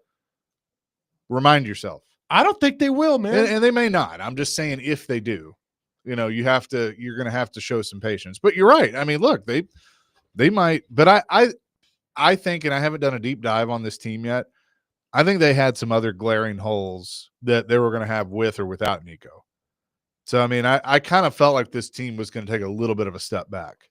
remind yourself. I don't think they will, man. And they may not. I'm just saying, if they do, you're going to have to show some patience. But you're right. I mean, look, they might, but I think, and I haven't done a deep dive on this team yet, I think they had some other glaring holes that they were going to have with or without Nico. So, I mean, I kind of felt like this team was going to take a little bit of a step back.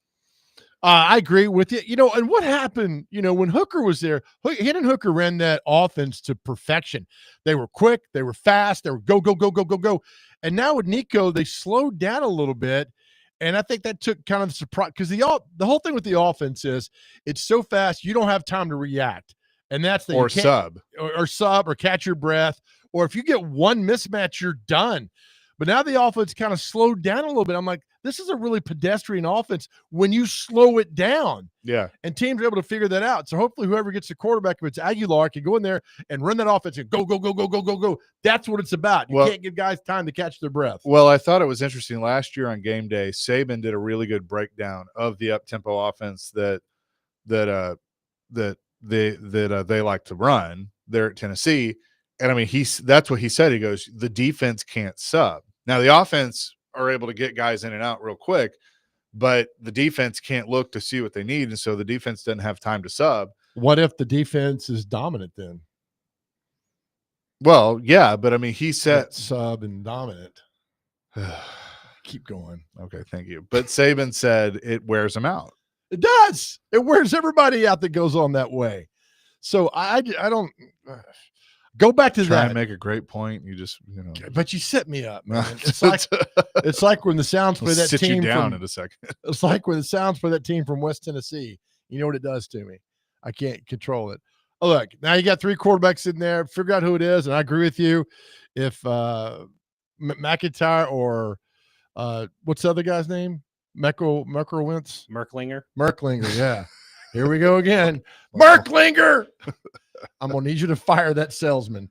I agree with you. And what happened, when Hooker was there, Hendon Hooker ran that offense to perfection. They were quick. They were fast. They were go, go, go, go, go, go. And now with Nico, they slowed down a little bit. And I think that took kind of the surprise, because the whole thing with the offense is it's so fast, you don't have time to react. And that's the or sub or catch your breath. Or if you get one mismatch, you're done. But now the offense kind of slowed down a little bit. I'm like, this is a really pedestrian offense when you slow it down. Yeah. And teams are able to figure that out. So hopefully whoever gets the quarterback, if it's Aguilar, can go in there and run that offense and go, go, go, go, go, go, go. That's what it's about. You can't give guys time to catch their breath. Well, I thought it was interesting. Last year on game day, Saban did a really good breakdown of the up-tempo offense that they like to run there at Tennessee. And I mean, that's what he said. He goes, the defense can't sub. Now, the offense are able to get guys in and out real quick, but the defense can't look to see what they need, and so the defense doesn't have time to sub. What if the defense is dominant then? Well, yeah, but I mean, he said sub and dominant. Keep going. Okay, thank you. But Saban said it wears them out. It does. It wears everybody out that goes on that way. So I don't go back to Try that. and make a great point. You just, But you set me up, man. It's like when the Sounds play that sit team you down from, in a second. It's like when the Sounds play that team from West Tennessee. You know what it does to me. I can't control it. Oh, look, now you got 3 quarterbacks in there. Figure out who it is, and I agree with you. If McIntyre or what's the other guy's name? Merkowitz? Merklinger. Yeah. Here we go again. Merklinger. I'm gonna need you to fire that salesman.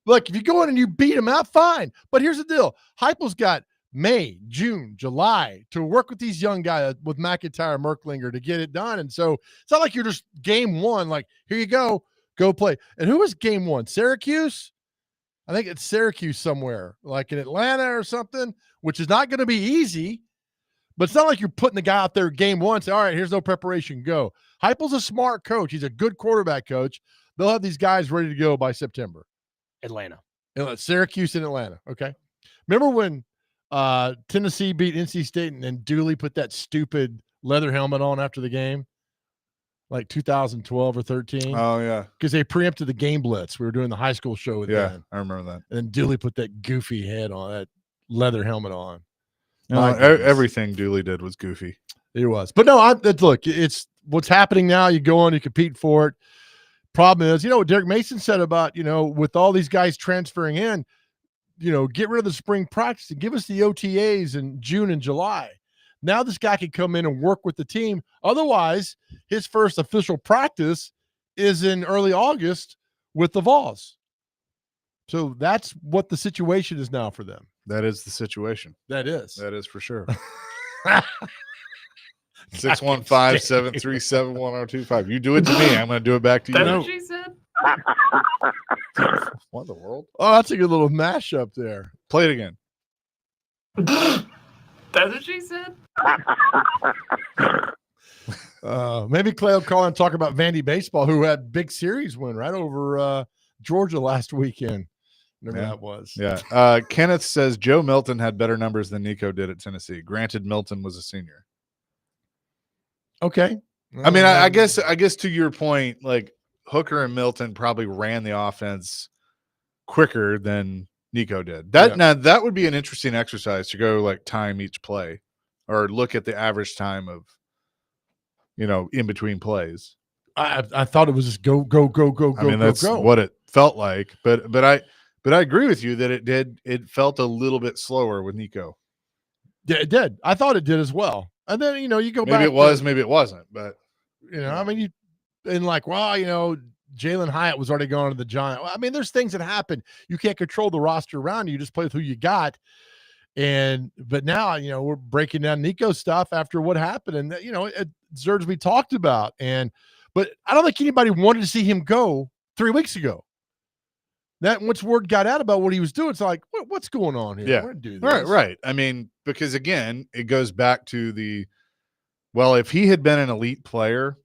Look, if you go in and you beat him out, fine. But here's the deal: Heupel's got May, June, July to work with these young guys with McIntyre and Merklinger to get it done. And so it's not like you're just game one, like, here you go play. And who was game one? Syracuse? I think it's Syracuse somewhere, like in Atlanta or something, which is not going to be easy. But it's not like you're putting the guy out there game one, say, all right, here's no preparation, go. Heupel's a smart coach. He's a good quarterback coach. They'll have these guys ready to go by September. Atlanta. Syracuse and Atlanta. Okay. Remember when Tennessee beat NC State and then Dooley put that stupid leather helmet on after the game? Like 2012 or 13. Oh, yeah. Because they preempted the game blitz. We were doing the high school show with them. I remember that. And then Dooley put that goofy head on, that leather helmet on. Everything Dooley did was goofy. It was. But no, look, it's what's happening now. You go on, you compete for it. Problem is, what Derek Mason said about, with all these guys transferring in, get rid of the spring practice and give us the OTAs in June and July. Now this guy can come in and work with the team. Otherwise, his first official practice is in early August with the Vols. So that's what the situation is now for them. That is the situation. That is for sure. 615-737-1025. You do it to me. I'm going to do it back to you. That's what she said. What in the world? Oh, that's a good little mashup there. Play it again. That's what she said. Maybe Clay will call and talk about Vandy baseball, who had big series win right over Georgia last weekend. Whatever that was. Yeah. Kenneth says Joe Milton had better numbers than Nico did at Tennessee. Granted, Milton was a senior. Okay. I mean, I guess to your point, like Hooker and Milton probably ran the offense quicker than Nico did. Now that would be an interesting exercise to go like time each play or look at the average time of, in between plays. I thought it was just go. I mean, that's what it felt like, but I agree with you that it felt a little bit slower with Nico. Yeah, it did. I thought it did as well. And then, you go back. Maybe it was, maybe it wasn't, but I mean, Jalen Hyatt was already going to the Giants. I mean, there's things that happen. You can't control the roster around you. You just play with who you got. But now, we're breaking down Nico stuff after what happened. And, it deserves to be talked about. But I don't think anybody wanted to see him go 3 weeks ago. That once word got out about what he was doing, it's like, what's going on here? Yeah. We're gonna do this. Right. I mean, because again, it goes back to if he had been an elite player,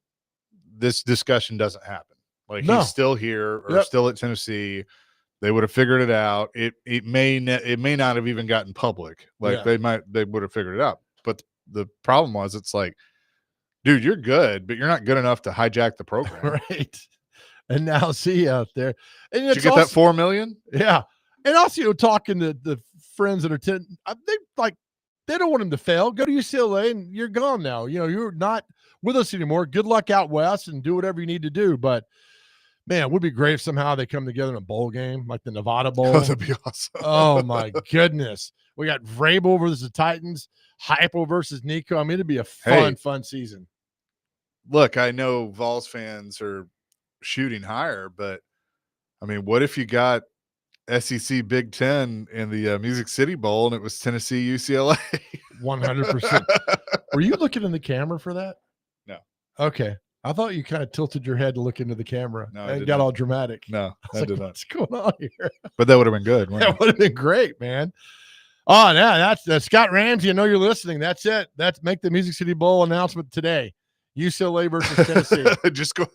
this discussion doesn't happen. Like he's still here or still at Tennessee. They would have figured it out. It may not have even gotten public. Like they would have figured it out. But the problem was, it's like, dude, you're good, but you're not good enough to hijack the program. Right. And now see out there. And did you get that $4 million? Yeah. And also, talking to the friends that are they don't want him to fail. Go to UCLA and you're gone now. You're not with us anymore. Good luck out west and do whatever you need to do. But man, it would be great if somehow they come together in a bowl game, like the Nevada Bowl. That'd be awesome. Oh my goodness. We got Vrabel versus the Titans, Heupel versus Nico. I mean, it'd be a fun season. Look, I know Vols fans are shooting higher, but I mean, what if you got SEC Big Ten in the Music City Bowl and it was Tennessee UCLA? 100%. Were you looking in the camera for that? No. Okay. I thought you kind of tilted your head to look into the camera and got not. all dramatic. No, I did not. What's going on here? But that would have been good. That would have been great, man. Oh, yeah, that's Scott Ramsey. I know you're listening. That's it. Make the Music City Bowl announcement today. UCLA versus Tennessee. just go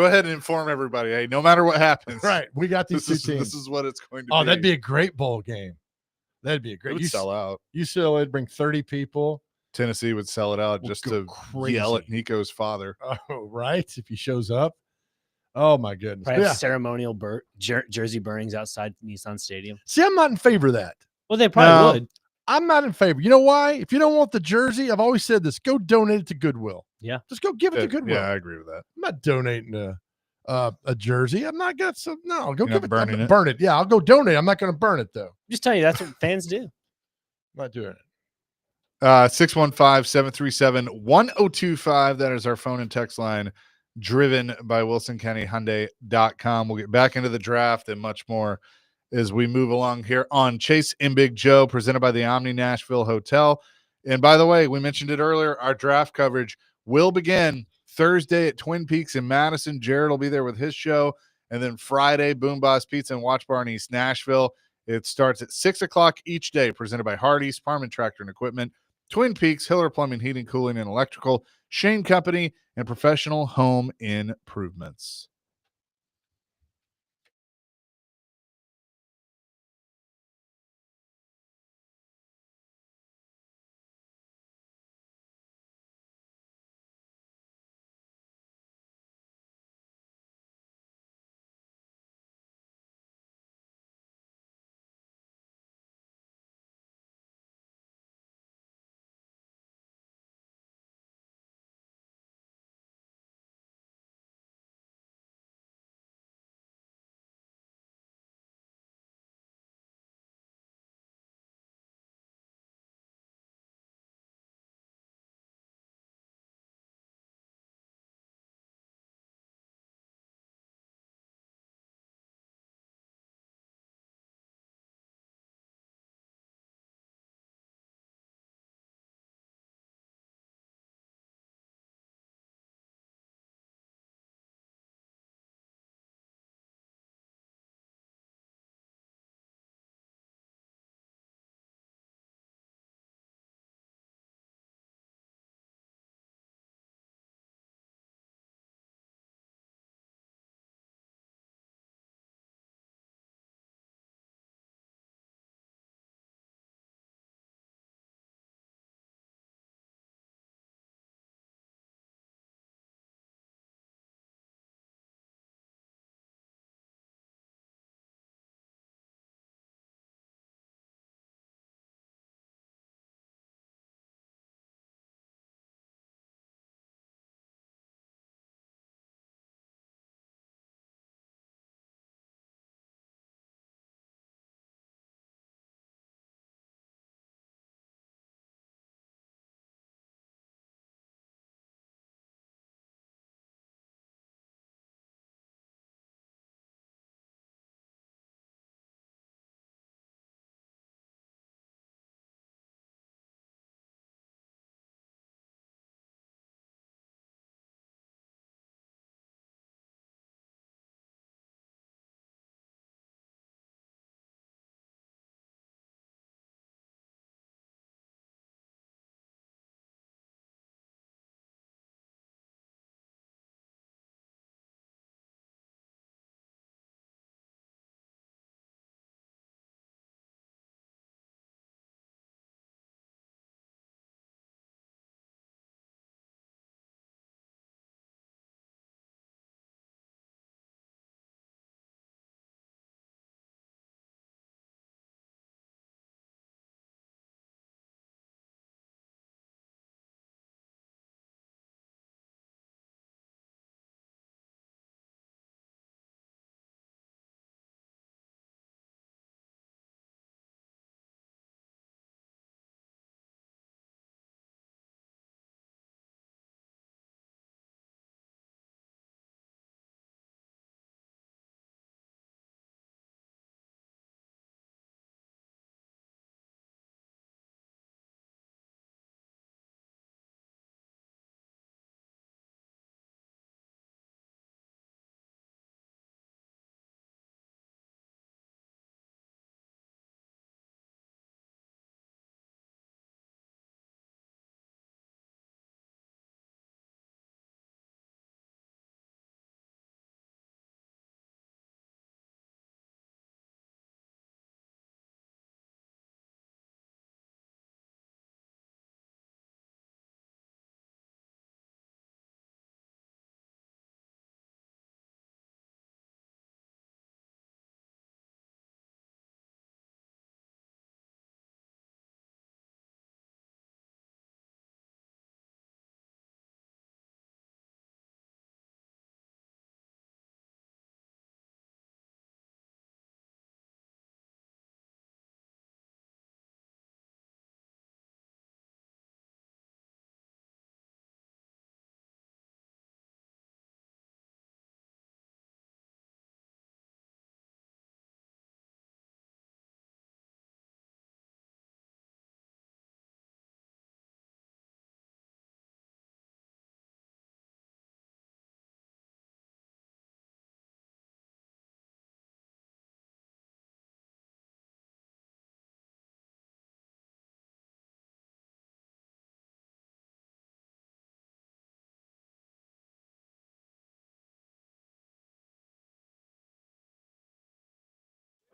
ahead and inform everybody. Hey, no matter what happens, right? We got these two teams. This is what it's going to be. Oh, that'd be a great bowl game. That'd be a great. It would sell out. UCLA would bring 30 people. Tennessee would sell it out just to yell at Nico's father. Oh, right. If he shows up. Oh my goodness. Probably have ceremonial jersey burnings outside Nissan Stadium. See, I'm not in favor of that. Well, they probably would. I'm not in favor. You know why? If you don't want the jersey, I've always said this: go donate it to Goodwill. Yeah. Just go give it to Goodwill. Yeah, I agree with that. I'm not donating a jersey. I'm not got some. No, go You're give not it. burning it? Burn it. Yeah, I'll go donate. I'm not going to burn it though. Just tell you that's what fans do. I'm not doing it. 615-737-1025. That is our phone and text line, driven by WilsonCountyHyundai.com. We'll get back into the draft and much more as we move along here on Chase and Big Joe, presented by the Omni Nashville Hotel. And by the way, we mentioned it earlier, our draft coverage will begin Thursday at Twin Peaks in Madison. Jared will be there with his show. And then Friday, Boom Boss Pizza and Watch Bar in East Nashville. It starts at 6 o'clock each day, presented by Hardee's, Parman Tractor and Equipment, Twin Peaks, Hiller Plumbing, Heating, Cooling, and Electrical, Shane Company, and Professional Home Improvements.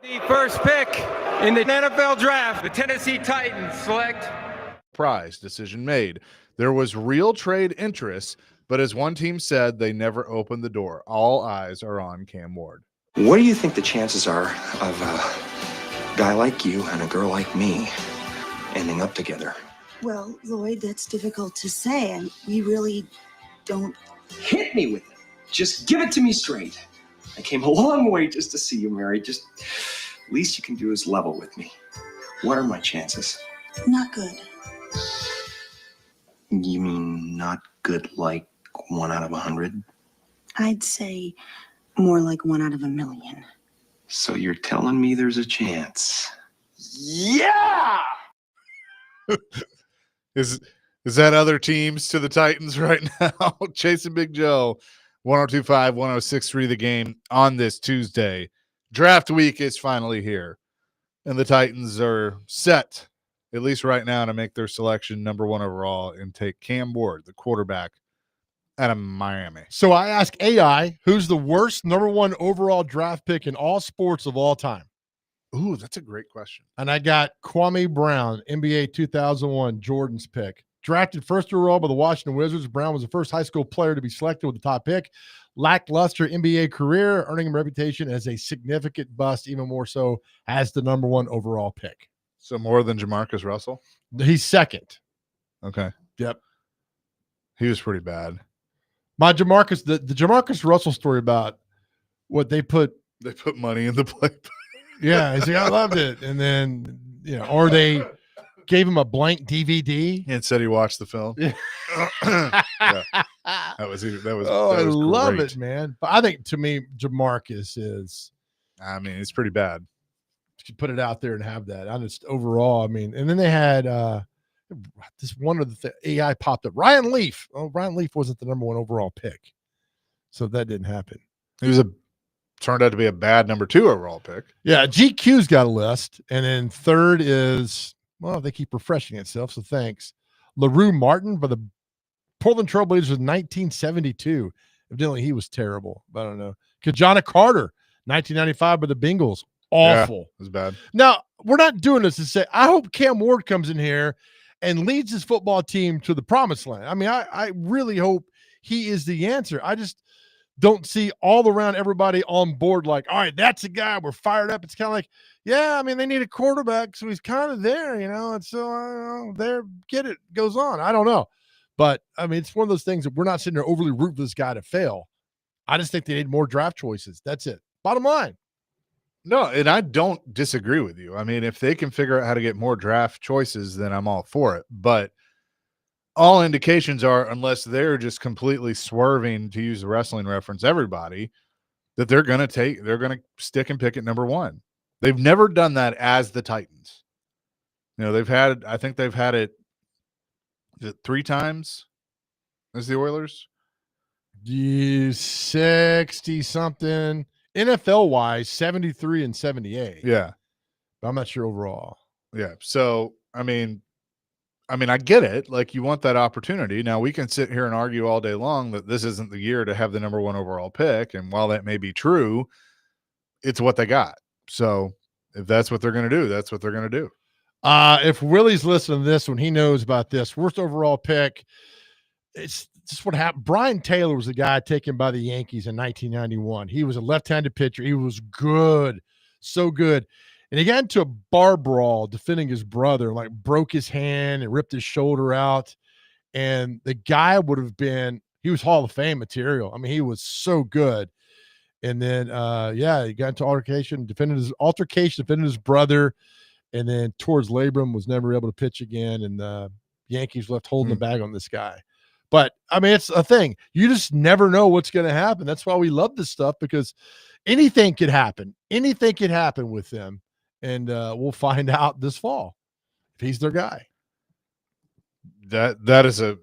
The first pick in the NFL draft, the Tennessee Titans select. Prize decision made. There was real trade interest, but as one team said, they never opened the door. All eyes are on Cam Ward. What do you think the chances are of a guy like you and a girl like me ending up together? Well, Lloyd, that's difficult to say, and we really don't. Hit me with it. Just give it to me straight. I came a long way just to see you married. Just least you can do is level with me. What are my chances? Not good. You mean not good like 1 out of 100? I'd say more like 1 out of 1,000,000. So you're telling me there's a chance? Yeah! Is that other teams to the Titans right now? Chasing Big Joe, 102.5, 106.3 The Game on this Tuesday. Draft week is finally here, and the Titans are set, at least right now, to make their selection number 1 overall and take Cam Ward, the quarterback out of Miami. So I asked AI, who's the worst number 1 overall draft pick in all sports of all time? Ooh, that's a great question. And I got Kwame Brown, NBA 2001, Jordan's pick. Drafted first overall by the Washington Wizards, Brown was the first high school player to be selected with the top pick. Lackluster NBA career, earning him a reputation as a significant bust, even more so as the number 1 overall pick. So more than Jamarcus Russell? He's second. Okay. Yep. He was pretty bad. My Jamarcus, the Jamarcus Russell story about what they put money in the play. Yeah, he's like, I loved it. And then, or they gave him a blank DVD and said he watched the film. Yeah. Yeah. That was I love it, man. But I think to me, Jamarcus is, I mean, it's pretty bad. You put it out there and have that. I just overall, I mean, and then they had this one of the AI popped up. Ryan Leaf. Oh, Ryan Leaf wasn't the number 1 overall pick. So that didn't happen. He turned out to be a bad number 2 overall pick. Yeah, GQ's got a list. And then third is, well, they keep refreshing itself, so thanks. LaRue Martin by the Portland Trailblazers in 1972. Evidently, he was terrible. But I don't know. Kajana Carter, 1995 by the Bengals. Awful. Yeah, it was bad. Now, we're not doing this to say, I hope Cam Ward comes in here and leads his football team to the promised land. I mean, I really hope he is the answer. I just don't see all around everybody on board like, all right, that's a guy. We're fired up. It's kind of like, yeah, I mean, they need a quarterback, so he's kind of there, and so there, get it, goes on. I don't know. But, I mean, it's one of those things that we're not sitting there overly rooting for this guy to fail. I just think they need more draft choices. That's it. Bottom line. No, and I don't disagree with you. I mean, if they can figure out how to get more draft choices, then I'm all for it. But all indications are, unless they're just completely swerving, to use the wrestling reference, everybody, that they're going to stick and pick at number 1. They've never done that as the Titans. I think they've had it 3 times as the Oilers. 60 something. NFL wise, 73 and 78. Yeah. But I'm not sure overall. Yeah. So, I mean, I get it. Like, you want that opportunity. Now, we can sit here and argue all day long that this isn't the year to have the number 1 overall pick. And while that may be true, it's what they got. So if that's what they're going to do, that's what they're going to do. If Willie's listening to this one, he knows about this. Worst overall pick. It's just what happened. Brian Taylor was the guy taken by the Yankees in 1991. He was a left-handed pitcher. He was good. So good. And he got into a bar brawl defending his brother, like broke his hand and ripped his shoulder out. And the guy he was Hall of Fame material. I mean, he was so good. And then, he got into altercation, defended his brother, and then towards labrum, was never able to pitch again. And the Yankees left holding the bag on this guy. But, I mean, it's a thing. You just never know what's going to happen. That's why we love this stuff, because anything could happen. Anything could happen with them. And we'll find out this fall if he's their guy. That is a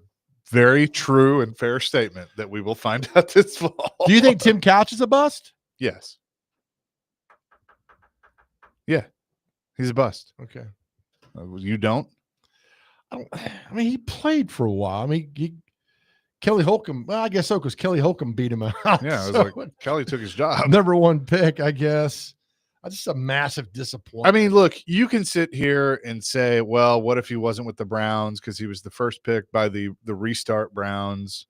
very true and fair statement that we will find out this fall. Do you think Tim Couch is a bust? Yes. Yeah. He's a bust. Okay. You don't? I mean, he played for a while. I mean, Kelly Holcomb. Well, I guess so, because Kelly Holcomb beat him out. Yeah, it was like Kelly took his job. Number 1 pick, I guess. Just a massive disappointment. I mean, look, you can sit here and say, well, what if he wasn't with the Browns because he was the first pick by the restart Browns,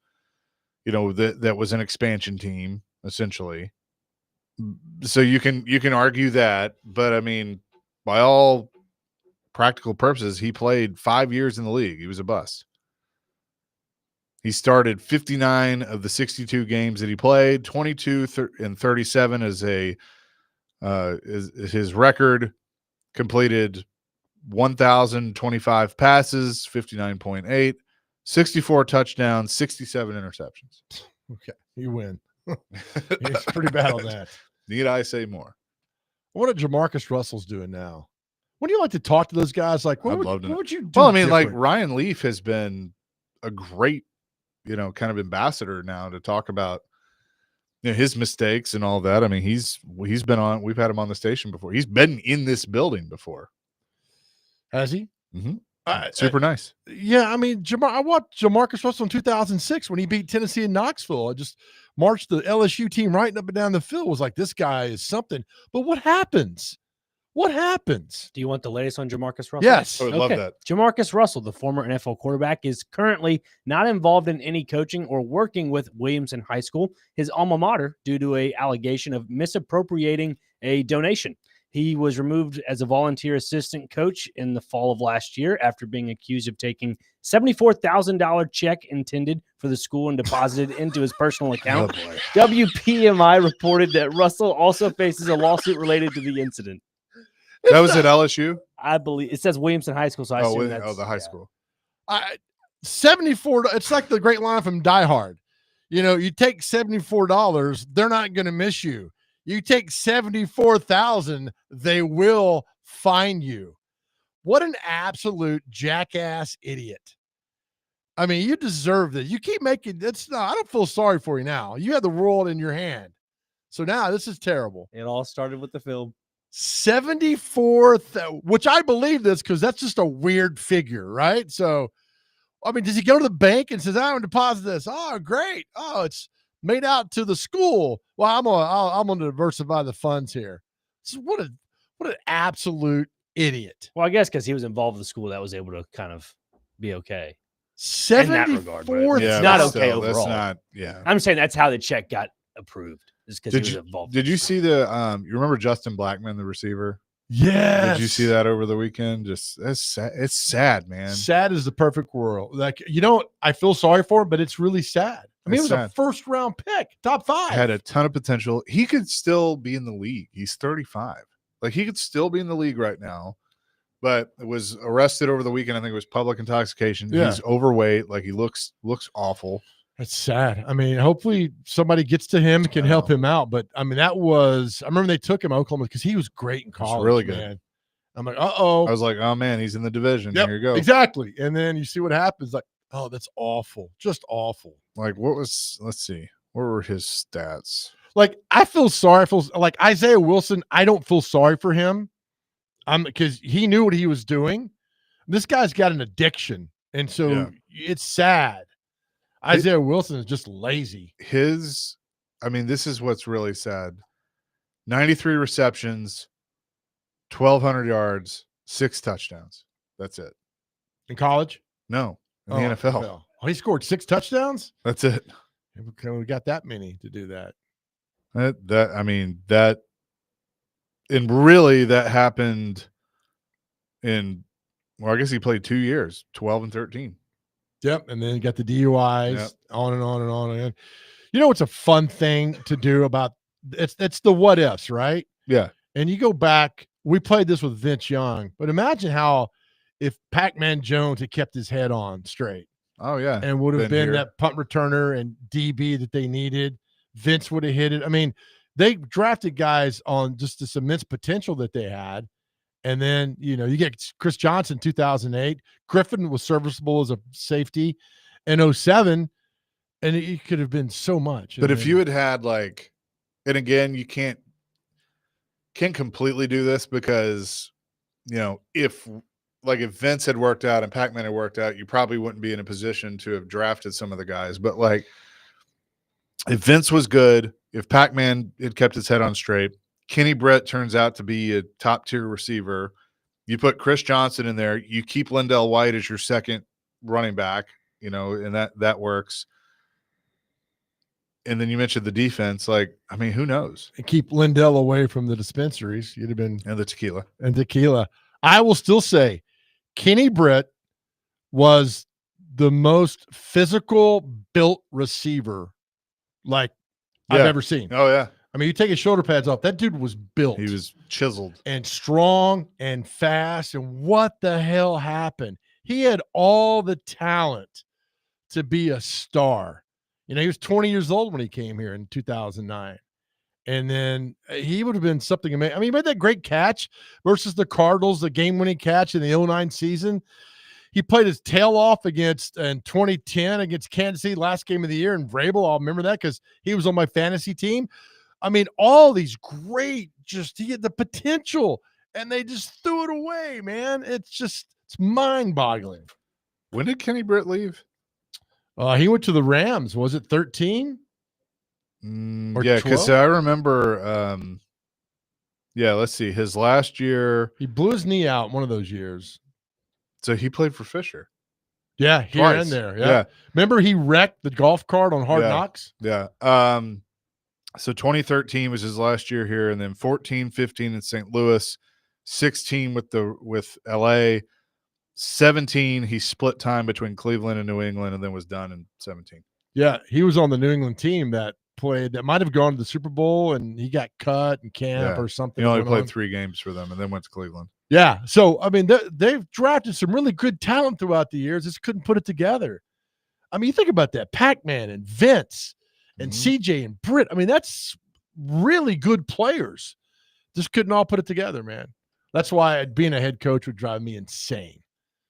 that was an expansion team, essentially. So you can argue that, but I mean, by all practical purposes, he played 5 years in the league. He was a bust. He started 59 of the 62 games that he played, 22 and 37 as is his record. Completed 1,025 passes, 59.8, 64 touchdowns, 67 interceptions. Okay, you win. He's pretty bad on that. Need I say more? What are Jamarcus Russell's doing now? Wouldn't you like to talk to those guys? Like, what would you do? Well, I mean, like different? Ryan Leaf has been a great, kind of ambassador now to talk about his mistakes and all that. I mean, he's been on. We've had him on the station before. He's been in this building before. Has he? Mm-hmm. Super nice. Yeah, I mean, I watched Jamarcus Russell in 2006 when he beat Tennessee in Knoxville. I just marched the LSU team right up and down the field. Was like, this guy is something. But what happens? What happens? Do you want the latest on Jamarcus Russell? Yes. I would love that. Jamarcus Russell, the former NFL quarterback, is currently not involved in any coaching or working with Williamson High School, his alma mater, due to an allegation of misappropriating a donation. He was removed as a volunteer assistant coach in the fall of last year after being accused of taking $74,000 check intended for the school and deposited into his personal account. WPMI reported that Russell also faces a lawsuit related to the incident. That was at LSU? I believe it says Williamson High School, so I assume that's the high school. 74. It's like the great line from Die Hard. You take $74, they're not going to miss you. You take 74,000, they will fine you. What an absolute jackass idiot. I mean, you deserve this. You keep making this. No, I don't feel sorry for you now. You had the world in your hand. So now this is terrible. It all started with the film. 74, which I believe this because that's just a weird figure, right? So, I mean, does he go to the bank and says, "I want to deposit this"? Oh, great! Oh, it's made out to the school. Well, I'm gonna diversify the funds here. So what an absolute idiot. Well, I guess because he was involved with the school that was able to kind of be okay. 74. It's not okay overall. That's not. Yeah, I'm saying that's how the check got approved. Is because he was involved. Did you see the? You remember Justin Blackman, the receiver? Yes. Did you see that over the weekend? Just it's sad, man. Sad is the perfect world. Like, I feel sorry for him, but it's really sad. I mean, it was a first round pick, top 5. Had a ton of potential. He could still be in the league. He's 35. Like, he could still be in the league right now, but was arrested over the weekend. I think it was public intoxication. Yeah. He's overweight. Like, he looks awful. That's sad. I mean, hopefully somebody gets to him and can help him out. But I mean, I remember they took him to Oklahoma because he was great in college. Really good. Man. I'm like, uh-oh. I was like, oh man, he's in the division. Yep, Here you go. Exactly. And then you see what happens. Like, oh, that's awful. Just awful. Like, let's see. What were his stats? Like, I feel sorry for like Isaiah Wilson. I don't feel sorry for him. Because he knew what he was doing. This guy's got an addiction. And so it's sad. Isaiah Wilson is just lazy. This is what's really sad. 93 receptions, 1,200 yards, 6 touchdowns. That's it. In college? No, in the NFL. Oh, he scored 6 touchdowns? That's it. We got that many to do that. And really that happened I guess he played 2 years, 12 and 13. Yep, and then you got the DUIs, on and on and on and on. It's a fun thing to do about it's the what ifs, right? Yeah. And you go back, we played this with Vince Young, but imagine how if Pac-Man Jones had kept his head on straight. Oh yeah. And would have been here. that punt returner and DB that they needed. Vince would have hit it. I mean, they drafted guys on just this immense potential that they had. And then, you get Chris Johnson, 2008. Griffin was serviceable as a safety in 2007, and it could have been so much. But if you had like, and again, you can't completely do this because, if Vince had worked out and Pac-Man had worked out, you probably wouldn't be in a position to have drafted some of the guys. But like, if Vince was good, if Pac-Man had kept his head on straight, Kenny Brett turns out to be a top tier receiver. You put Chris Johnson in there. You keep Lindell White as your second running back, and that works. And then you mentioned the defense. Like, I mean, who knows? And keep Lindell away from the dispensaries. You'd have been And the tequila. I will still say Kenny Britt was the most physical built receiver like I've Yeah. ever seen. Oh yeah, I mean, you take his shoulder pads off, that dude was built. he was chiseled. and strong and fast. And what the hell happened? He had all the talent to be a star. He was 20 years old when he came here in 2009. And then he would have been something amazing. I mean, he made that great catch versus the Cardinals, the game-winning catch in the 2009 season. He played his tail off in 2010 against Kansas City, last game of the year in Vrabel. I'll remember that because he was on my fantasy team. I mean, all these great, he had the potential, and they just threw it away, man. It's mind-boggling. When did Kenny Britt leave? He went to the Rams. Was it 13? Or Yeah, because 12? I remember. Let's see. His last year, He blew his knee out one of those years. so he played for Fisher. Yeah, here Twice. and there. Yeah. Remember he wrecked the golf cart on Hard Yeah. Knocks? Yeah. So 2013 was his last year here, and then 14, 15 in St. Louis, 16 with LA, 17 he split time between Cleveland and New England, and then was done in 17. Yeah, he was on the New England team that might have gone to the Super Bowl, and he got cut in camp Yeah. or something. He only went played on. 3 games for them, and then went to Cleveland. Yeah. So, I mean, they've drafted some really good talent throughout the years. Just couldn't put it together. I mean, you think about that. Pac-Man and Vince and CJ and Britt. I mean, that's really good players. Just couldn't all put it together, man. That's why being a head coach would drive me insane.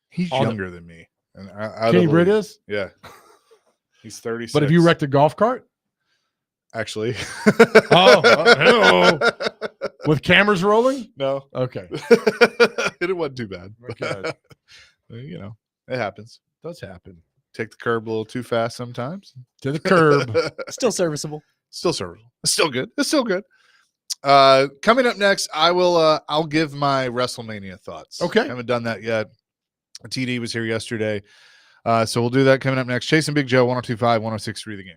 He's All the- younger than me. And out Kenny of the Britt league. is? Yeah. He's 36. But have you wrecked a golf cart Actually. hello. with cameras rolling? No. Okay. It wasn't too bad. Okay. It happens. Does happen. Take the curb a little too fast sometimes. To the curb. Still serviceable. Still serviceable. It's still good. It's still good. Coming up next, I'll give my WrestleMania thoughts. Okay. Haven't done that yet. TD was here yesterday. So we'll do that coming up next. Chase and Big Joe, 102.5, 106.3 The Game.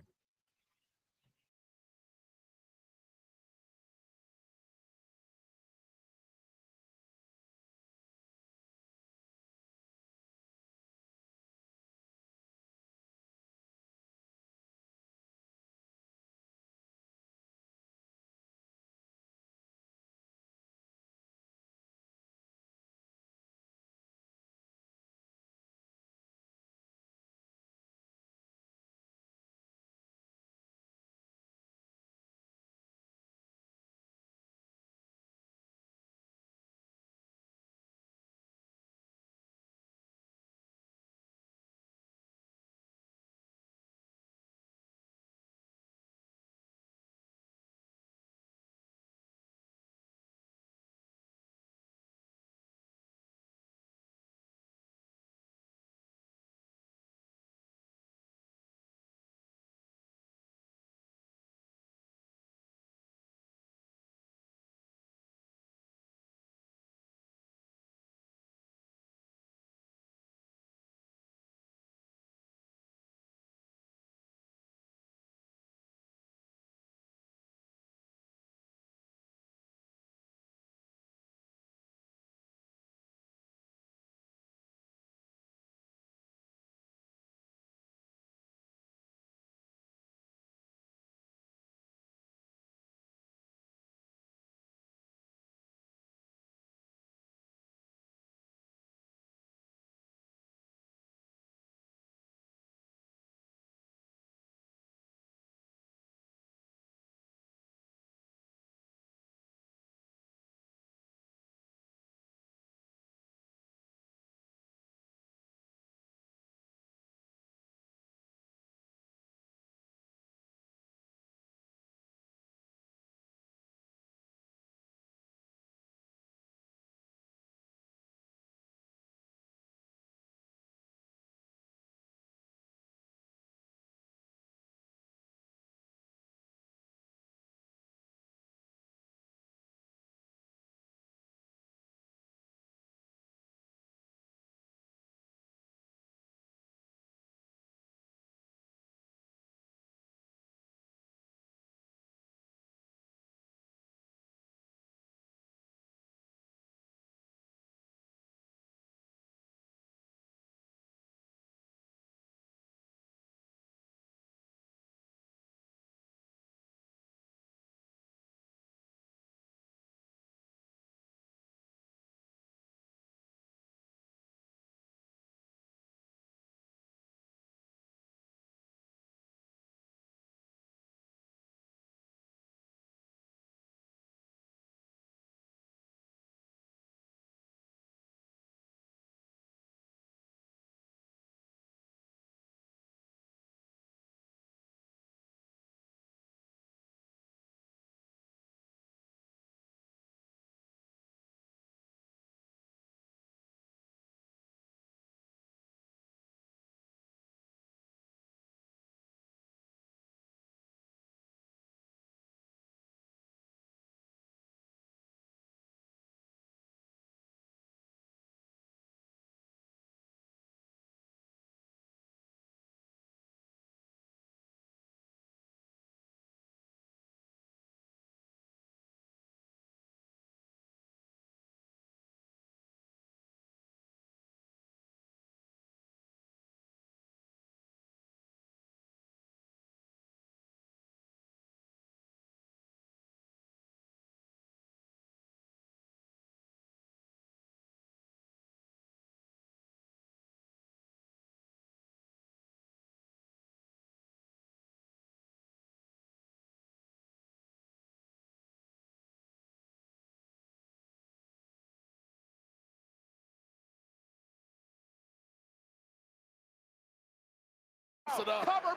Covered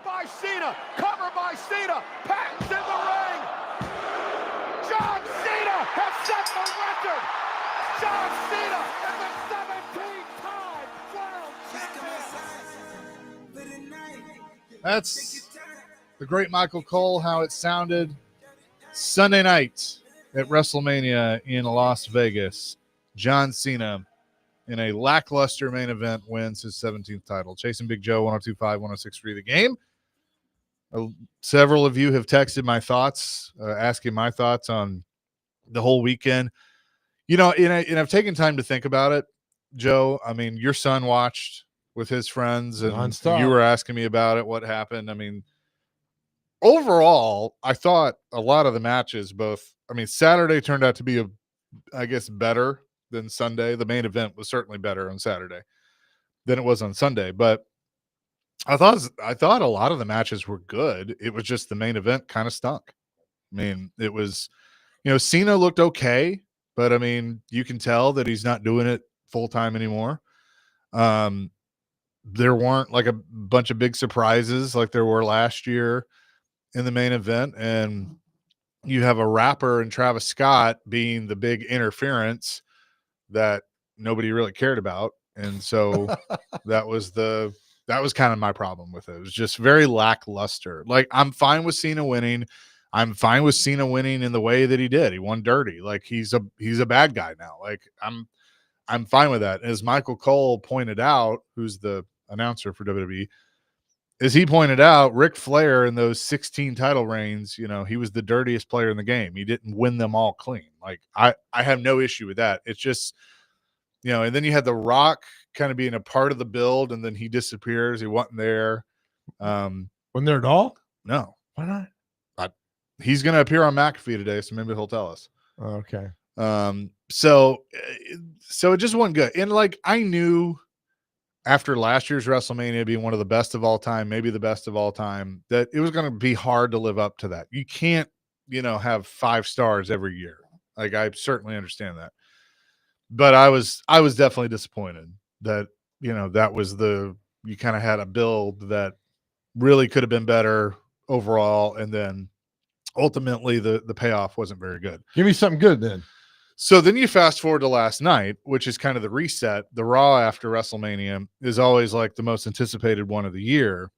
by Cena. Covered by Cena. Patton's in the ring. John Cena has set the record. John Cena is the 17-time world champion. That's the great Michael Cole, how it sounded Sunday night at WrestleMania in Las Vegas. John Cena, in a lackluster main event, wins his 17th title. Chasing Big Joe, 102.5, 106.3 The Game. Several of you have texted my thoughts, asking my thoughts on the whole weekend. And I've taken time to think about it, Joe. I mean, your son watched with his friends, and nonstop. You were asking me about it, what happened. I mean, overall, I thought a lot of the matches, Saturday turned out to be better than Sunday. The main event was certainly better on Saturday than it was on Sunday, but I thought a lot of the matches were good. It was just the main event kind of stunk. I mean, it was, Cena looked okay, but I mean, you can tell that he's not doing it full time anymore. There weren't like a bunch of big surprises like there were last year in the main event, and you have a rapper and Travis Scott being the big interference that nobody really cared about. And so that was kind of my problem with it. It was just very lackluster. Like, I'm fine with Cena winning. I'm fine with Cena winning in the way that he did. He won dirty. Like, he's a bad guy now. Like, I'm fine with that. As Michael Cole pointed out, who's the announcer for WWE, as he pointed out, Ric Flair in those 16 title reigns, he was the dirtiest player in the game. He didn't win them all clean. Like, I have no issue with that. It's just, and then you had The Rock kind of being a part of the build, and then he disappears. He wasn't there. Wasn't there at all? No. Why not? He's going to appear on McAfee today, so maybe he'll tell us. Okay. So it just wasn't good. And like, I knew after last year's WrestleMania being one of the best of all time, maybe the best of all time, that it was going to be hard to live up to that. You can't, have 5 stars every year. Like, I certainly understand that. But I was definitely disappointed that, that was you kind of had a build that really could have been better overall. And then ultimately the payoff wasn't very good. Give me something good then. So then you fast forward to last night, which is kind of the reset. The Raw after WrestleMania is always like the most anticipated one of the year.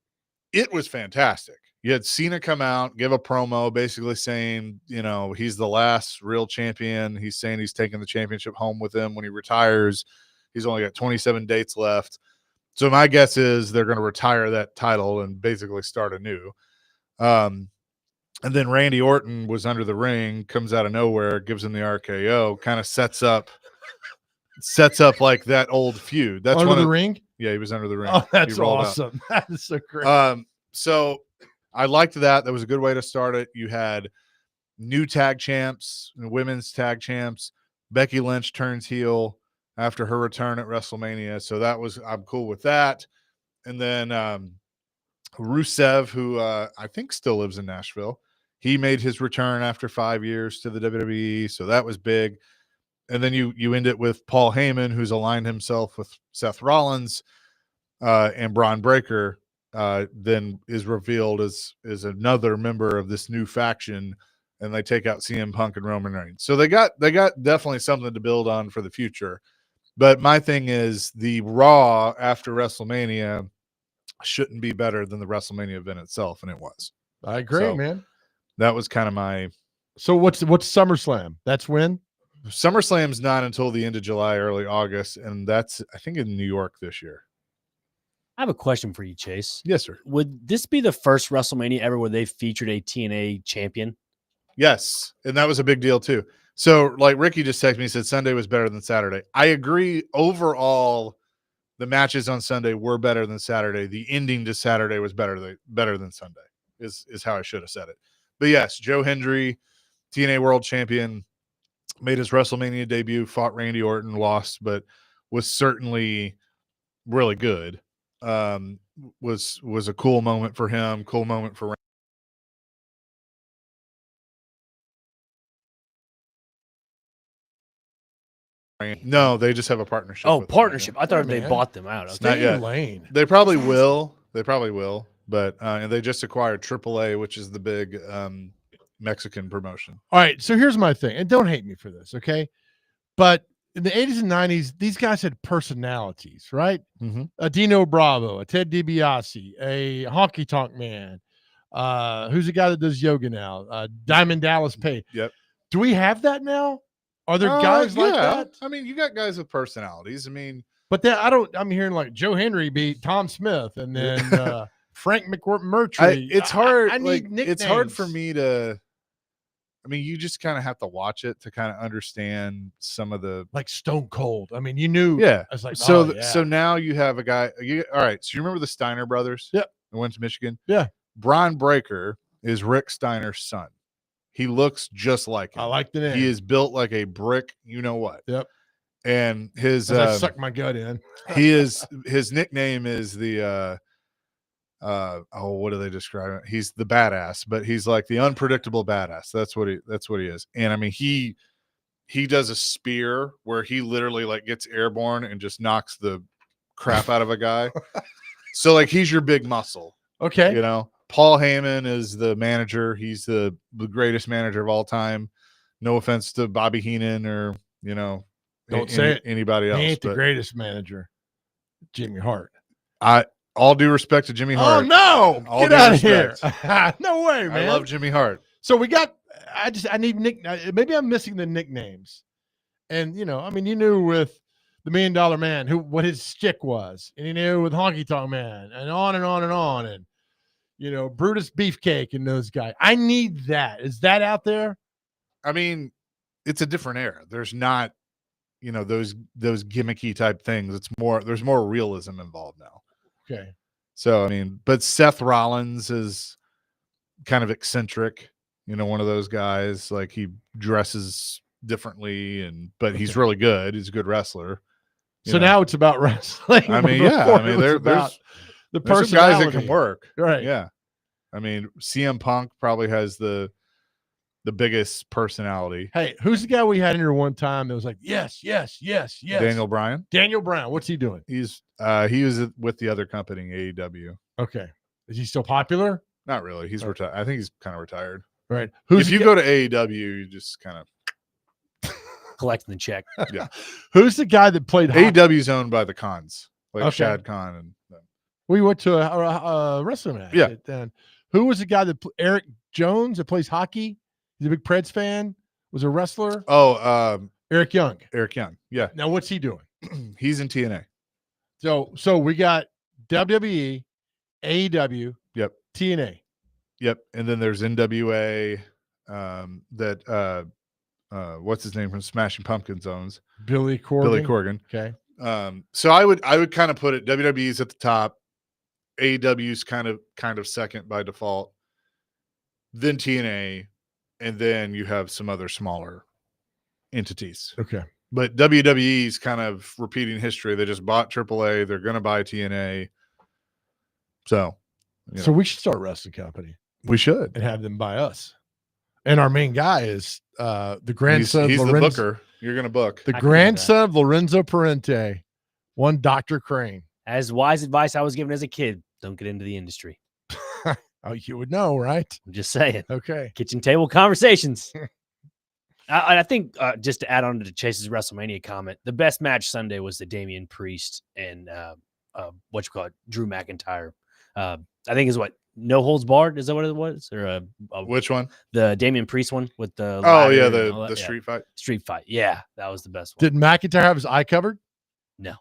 It was fantastic. You had Cena come out, give a promo, basically saying, he's the last real champion. He's saying he's taking the championship home with him when he retires. He's only got 27 dates left. So my guess is they're going to retire that title and basically start anew. And then Randy Orton was under the ring, comes out of nowhere, gives him the RKO, kind of sets up like that old feud. That's under the ring? Yeah, he was under the ring. Oh, that's awesome. That is so great. So I liked that. That was a good way to start it. You had new tag champs, women's tag champs. Becky Lynch turns heel after her return at WrestleMania. So I'm cool with that. And then Rusev, who I think still lives in Nashville, he made his return after 5 years to the WWE. So that was big. And then you end it with Paul Heyman, who's aligned himself with Seth Rollins and Braun Breaker, then is revealed as another member of this new faction, and they take out CM Punk and Roman Reigns. So they got definitely something to build on for the future. But my thing is, the Raw after WrestleMania shouldn't be better than the WrestleMania event itself, and it was. I agree, So man. that was kind of my. So what's SummerSlam? That's when? SummerSlam's not until the end of July, early August, and that's, I think, in New York this year. I have a question for you, Chase. Yes, sir. Would this be the first WrestleMania ever where they featured a TNA champion? Yes, and that was a big deal too. So, like Ricky just texted me, he said Sunday was better than Saturday. I agree. Overall, the matches on Sunday were better than Saturday. The ending to Saturday was better than Sunday, is how I should have said it. But yes, Joe Hendry, TNA World Champion, made his WrestleMania debut, fought Randy Orton, lost, but was certainly really good. Was a cool moment for him, cool moment for Randy. No, they just have a partnership. Oh, with them. partnership. I thought Yeah, they man. bought them out. Not Okay. yet. Lane. They probably will. But and they just acquired AAA, which is the big Mexican promotion. All right, so here's my thing, and don't hate me for this, okay? But in the 80s and 90s, these guys had personalities, right? Mm-hmm. A Dino Bravo, a Ted DiBiase, a Honky Tonk Man. Who's the guy that does yoga now? Diamond Dallas Page. Yep. Do we have that now? Are there guys like that? I mean, you got guys with personalities. I mean, But then I'm hearing like Joe Henry beat Tom Smith, and then Frank McMurtry. it's hard. I need it's hard for nicknames. me to. I mean, you just kind of have to watch it to kind of understand some of the. Like Stone Cold. I mean, you knew. Yeah. I was like, So, oh, yeah. so now you have a guy. All right. So you remember the Steiner brothers? Yep. That went to Michigan. Yeah. Brian Breaker is Rick Steiner's son. He looks just like him. I like the name. He is built like a brick. You know what? Yep. And his As I suck my gut in. his nickname is the what do they describe it? He's the badass, but he's like the unpredictable badass. That's what he is. And I mean, he does a spear where he literally like gets airborne and just knocks the crap out of a guy. So like he's your big muscle. Okay. You know, Paul Heyman is the manager. He's the greatest manager of all time. No offense to Bobby Heenan or, you know, Don't say it. anybody else. He ain't the but greatest manager. Jimmy Hart. all due respect to Jimmy Hart. Oh no! All Get due out of here! respect. No way, man. I love Jimmy Hart. So we got. I need maybe I'm missing the nicknames, and you know, I mean, you knew with the $1 Million Man what his stick was, and you knew with Honky Tonk Man, and on and on and on, and you know, Brutus Beefcake and those guys. I need that. Is that out there? I mean, it's a different era. There's not, you know, those gimmicky type things. There's more realism involved now. Okay. So I mean, but Seth Rollins is kind of eccentric, you know, one of those guys. Like he dresses differently, but he's really good. He's a good wrestler. So now it's about wrestling. I mean, yeah. I mean, there's the some guys that can personality. work. Right. Yeah. I mean, CM Punk probably has the biggest personality. Hey, who's the guy we had in here one time that was like, yes, yes, yes, yes? Daniel Bryan. Daniel Bryan. What's he doing? He was with the other company, AEW. Okay. Is he still popular? Not really. He's retired. I think he's kind of retired. Right. If you go to AEW, you just kind of collecting the check. Yeah. Who's the guy that played hockey? AEW is owned by the Khans, like Okay. Shad Khan and them. We went to a wrestling match. Yeah. Then who was the guy that Eric Jones that plays hockey? He's a big Preds fan. Was a wrestler. Oh, Eric Young. Eric Young. Yeah. Now what's he doing? He's in TNA. So we got WWE, AEW, Yep. TNA. Yep. And then there's NWA. What's his name from Smashing Pumpkins owns? Billy Corgan. Billy Corgan. Okay. So I would kind of put it. WWE's at the top. AEW's kind of second by default. Then TNA, and then you have some other smaller entities. Okay. But WWE's kind of repeating history. They just bought AAA. They're going to buy TNA. So, So we should start a wrestling company we should. and have them buy us. And our main guy is the grandson He's of the Lorenzo. booker. You're going to book. The I can do grandson of Lorenzo Parente, one Dr. Crane. As wise advice I was given as a kid, don't get into the industry. Oh, you would know, right? I'm just saying. Okay. Kitchen table conversations. I think just to add on to Chase's WrestleMania comment, the best match Sunday was the Damian Priest and Drew McIntyre. I think is what No Holds Barred. Is that what it was? Or Which one? the Damian Priest one with the Oh ladder yeah, and all the that? street fight. Street fight. Yeah, that was the best one. Did McIntyre have his eye covered? No.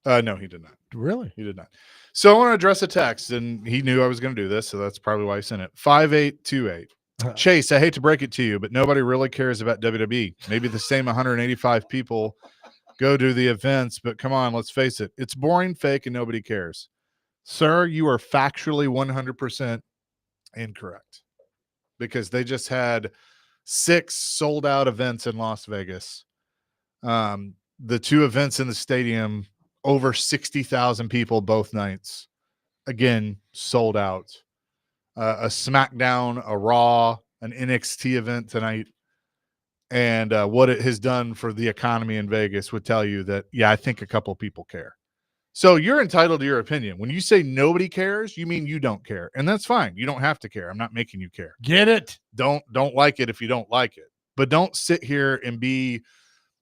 No, he did not. Really? He did not. So I want to address a text, and he knew I was going to do this, so that's probably why he sent it. 5828. Chase, I hate to break it to you, but nobody really cares about WWE. Maybe the same 185 people go to the events, but come on, let's face it. It's boring, fake, and nobody cares. Sir, you are factually 100% incorrect because they just had 6 sold-out events in Las Vegas. The 2 events in the stadium, over 60,000 people both nights. Again, sold out. A SmackDown, a Raw, an NXT event tonight. And what it has done for the economy in Vegas would tell you that, yeah, I think a couple people care. So you're entitled to your opinion. When you say nobody cares, you mean you don't care. And that's fine. You don't have to care. I'm not making you care. Get it? Don't like it if you don't like it. But don't sit here and be,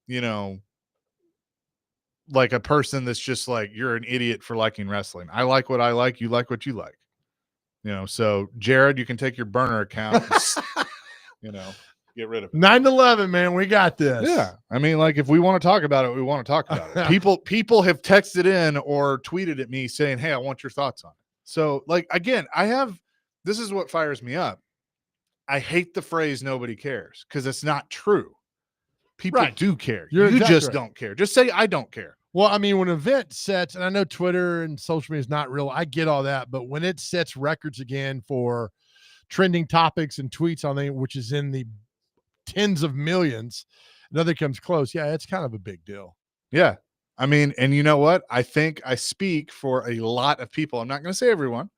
you know, like a person that's just like, you're an idiot for liking wrestling. I like what I like. You like what you like. You know, so Jared, you can take your burner account, you know, get rid of it. 9-11, man. We got this. Yeah. I mean, like, if we want to talk about it, we want to talk about it. People have texted in or tweeted at me saying, hey, I want your thoughts on it. So, like, again, this is what fires me up. I hate the phrase nobody cares because it's not true. People do care. You're you exactly just right. don't care. Just say, I don't care. Well, I mean, when an event sets, and I know Twitter and social media is not real, I get all that, but when it sets records again for trending topics and tweets on it, which is in the tens of millions, nothing comes close. Yeah, it's kind of a big deal. Yeah. I mean, and you know what? I think I speak for a lot of people. I'm not going to say everyone,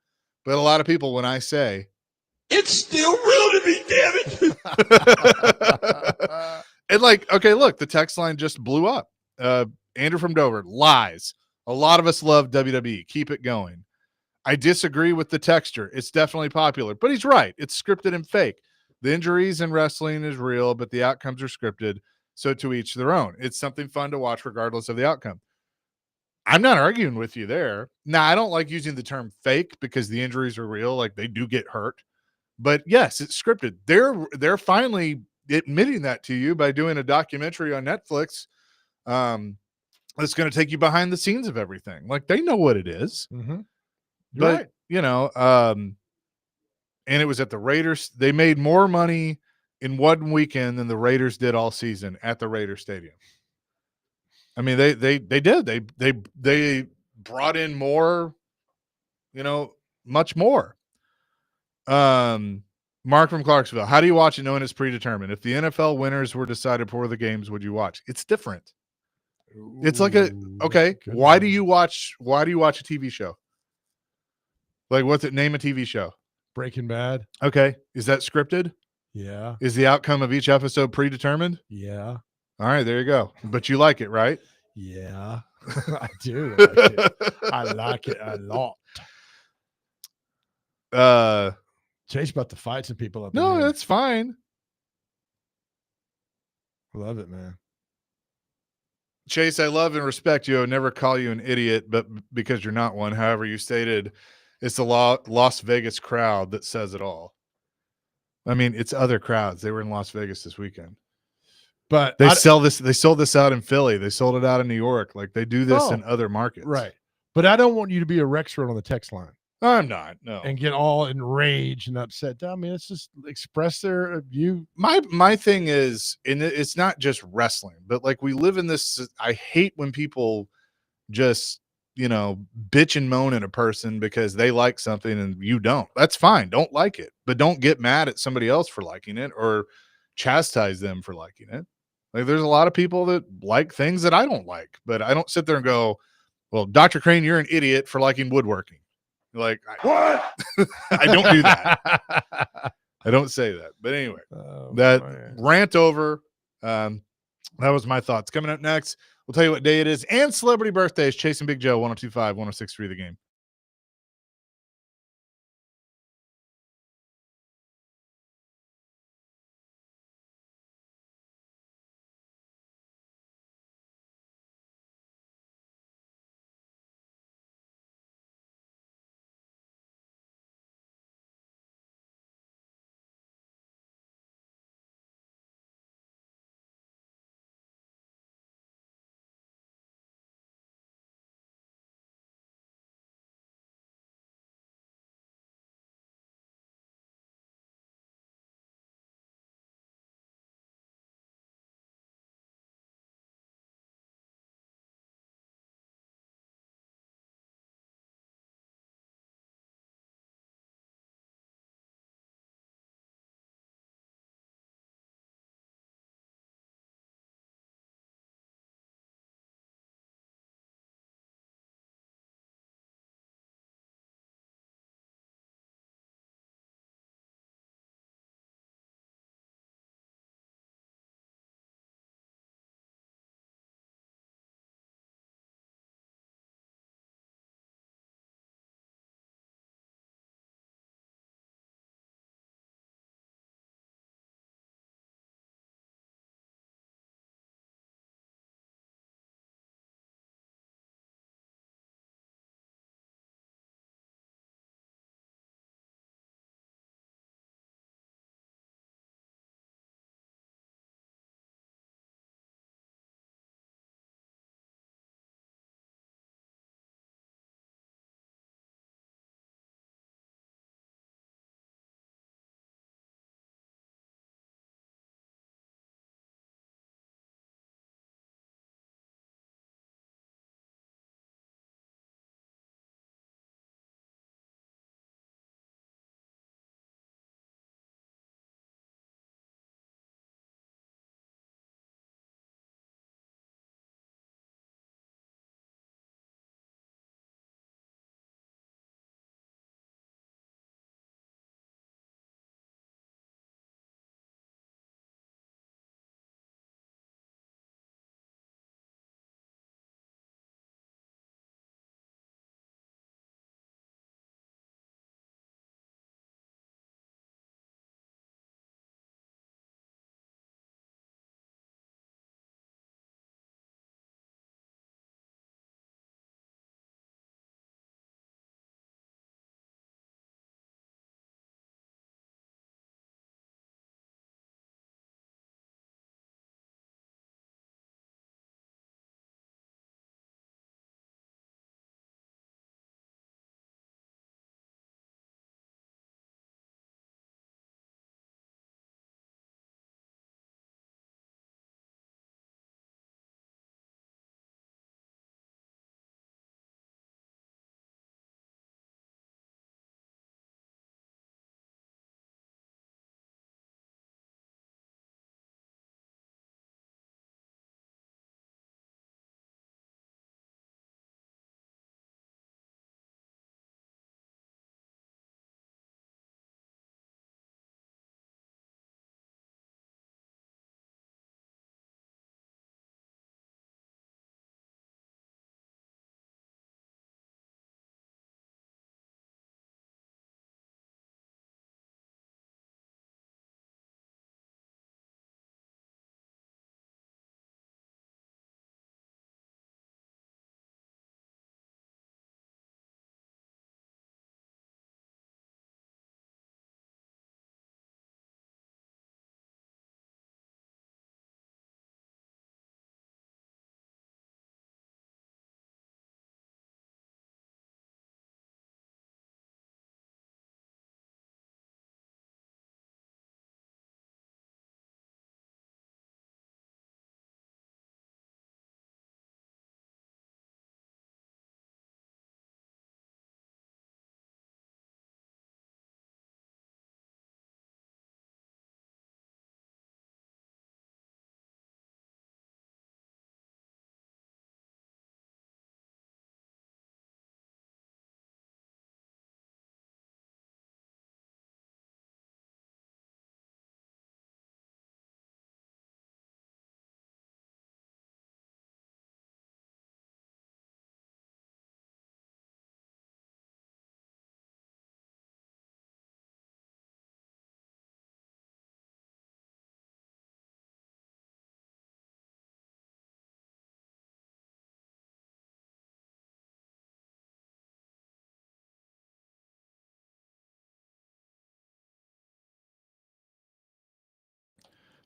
but a lot of people when I say, It's still real to me, damn it. and like, okay, look, the text line just blew up. Andrew from Dover, lies. A lot of us love WWE. Keep it going. I disagree with the texture. It's definitely popular, but he's right. It's scripted and fake. The injuries in wrestling is real, but the outcomes are scripted. So to each their own. It's something fun to watch regardless of the outcome. I'm not arguing with you there. Now, I don't like using the term fake because the injuries are real. Like, they do get hurt. But yes, it's scripted. They're finally admitting that to you by doing a documentary on Netflix. That's going to take you behind the scenes of everything. Like, they know what it is. Mm-hmm. But right. you know, and it was at the Raiders. They made more money in one weekend than the Raiders did all season at the Raider Stadium. I mean, they did. They brought in more, you know, much more. Mark from Clarksville, how do you watch it knowing it's predetermined? If the NFL winners were decided before the games, would you watch? It's different. It's like okay, why do you watch a TV show? Like, what's it? Name a TV show. Breaking Bad. Okay. Is that scripted? Yeah. Is the outcome of each episode predetermined? Yeah. All right, there you go. But you like it, right? Yeah. I do like it. I like it a lot. Chase about to fight some people up. No, in here. that's fine. Love it, man. Chase, I love and respect you. I would never call you an idiot, but because you're not one. However, you stated it's the Las Vegas crowd that says it all. I mean, it's other crowds. They were in Las Vegas this weekend. But they sold this out in Philly. They sold it out in New York. Like, they do this in other markets. Right. But I don't want you to be a Rexford on the text line. I'm not. No. And get all enraged and upset. I mean, it's just express their view. My thing is, and it's not just wrestling, but like, we live in this. I hate when people just, you know, bitch and moan at a person because they like something and you don't. That's fine. Don't like it, but don't get mad at somebody else for liking it or chastise them for liking it. Like, there's a lot of people that like things that I don't like, but I don't sit there and go, well, Dr. Crane, you're an idiot for liking woodworking. Like, What? I don't do that. I don't say that. But anyway, rant over. That was my thoughts. Coming up next, we'll tell you what day it is and celebrity birthdays. Chasing Big Joe, 102.5, 106.3 The Game.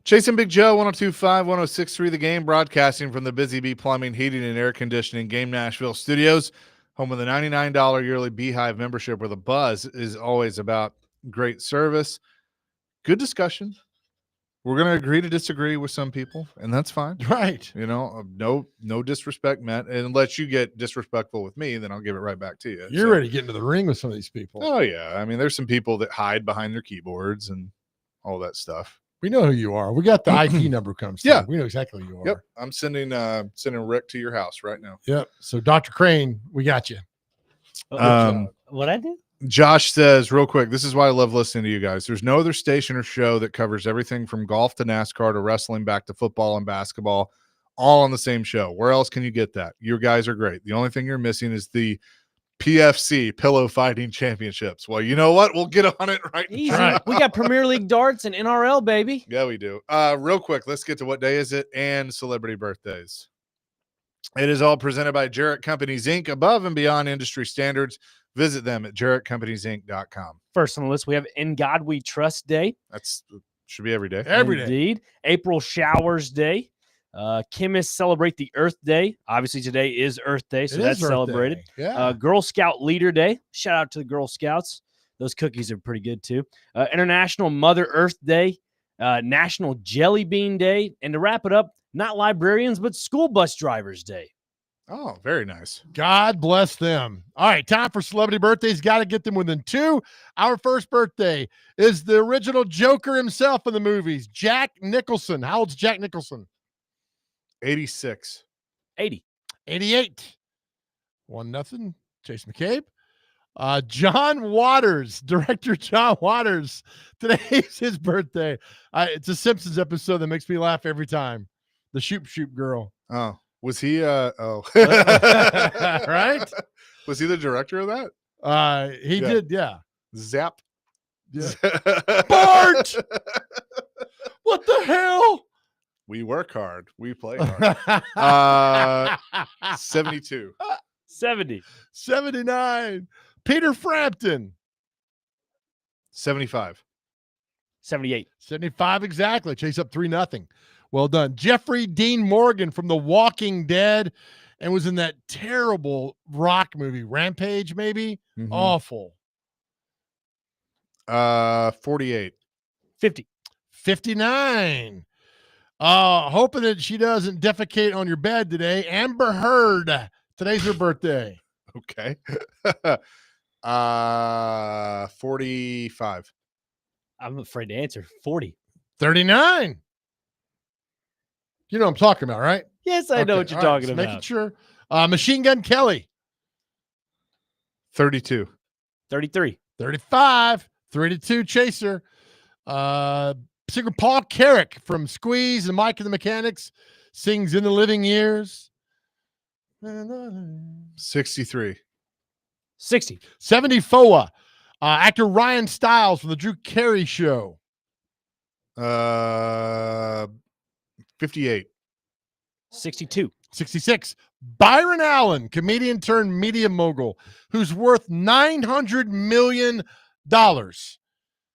Chase and Big Joe, 102.5, 106.3 The Game, broadcasting from the Busy Bee Plumbing, Heating, and Air Conditioning Game Nashville studios, home of the $99 yearly Beehive membership, where the buzz is always about great service. Good discussion. We're going to agree to disagree with some people, and that's fine. Right. You know, no disrespect meant. And unless you get disrespectful with me, then I'll give it right back to you. You're ready to get into the ring with some of these people. Oh, yeah. I mean, there's some people that hide behind their keyboards and all that stuff. We know who you are. We got the IP number comes. Yeah. We know exactly who you are. Yep. I'm sending Rick to your house right now. Yep. So Dr. Crane, we got you. What I do? Josh says real quick, this is why I love listening to you guys. There's no other station or show that covers everything from golf to NASCAR to wrestling back to football and basketball, all on the same show. Where else can you get that? You guys are great. The only thing you're missing is the PFC Pillow Fighting Championships. Well, you know what? We'll get on it right Easy. now. We got Premier League darts and NRL, baby. Yeah, we do. Real quick, let's get to what day is it and celebrity birthdays. It is all presented by Jarrett Companies, Inc., above and beyond industry standards. Visit them at jarrettcompaniesinc.com. First on the list, we have In God We Trust Day. That's should be every day. Every day. Indeed. April Showers Day. Chemists celebrate the Earth Day. Obviously, today is Earth Day, so It that's is Earth celebrated. Day. Yeah. Girl Scout Leader Day. Shout out to the Girl Scouts. Those cookies are pretty good, too. International Mother Earth Day. National Jelly Bean Day. And to wrap it up, not librarians, but school bus drivers day. Oh, very nice. God bless them. All right, time for celebrity birthdays. Got to get them within two. Our first birthday is the original Joker himself in the movies, Jack Nicholson. How old's Jack Nicholson? 86. 80. 88. 1-0. Chase McCabe. John Waters, director John Waters. Today's his birthday. It's a Simpsons episode that makes me laugh every time. The Shoop Shoop Girl. Oh, was he? Right? Was he the director of that? He did, yeah. Zap. Yeah. Bart! What the hell? We work hard. We play hard. 72. 70. 79. Peter Frampton. 75. 78. 75 exactly. Chase up 3-0. Well done. Jeffrey Dean Morgan from The Walking Dead and was in that terrible rock movie, Rampage, maybe? Mhm. Awful. 48. 50. 59. Hoping that she doesn't defecate on your bed today. Amber Heard. Today's her birthday. Okay. 45. I'm afraid to answer. 40. 39. You know what I'm talking about, right? Yes, I know Okay, what you're all right, talking just about. Making sure. Machine Gun Kelly. 32. 33. 35. 3-2 Chaser. Singer Paul Carrick from Squeeze and Mike and the Mechanics sings In the Living Years. 63. 60. 74. Actor Ryan Stiles from the Drew Carey Show. 58. 62. 66. Byron Allen, comedian turned media mogul, who's worth $900 million.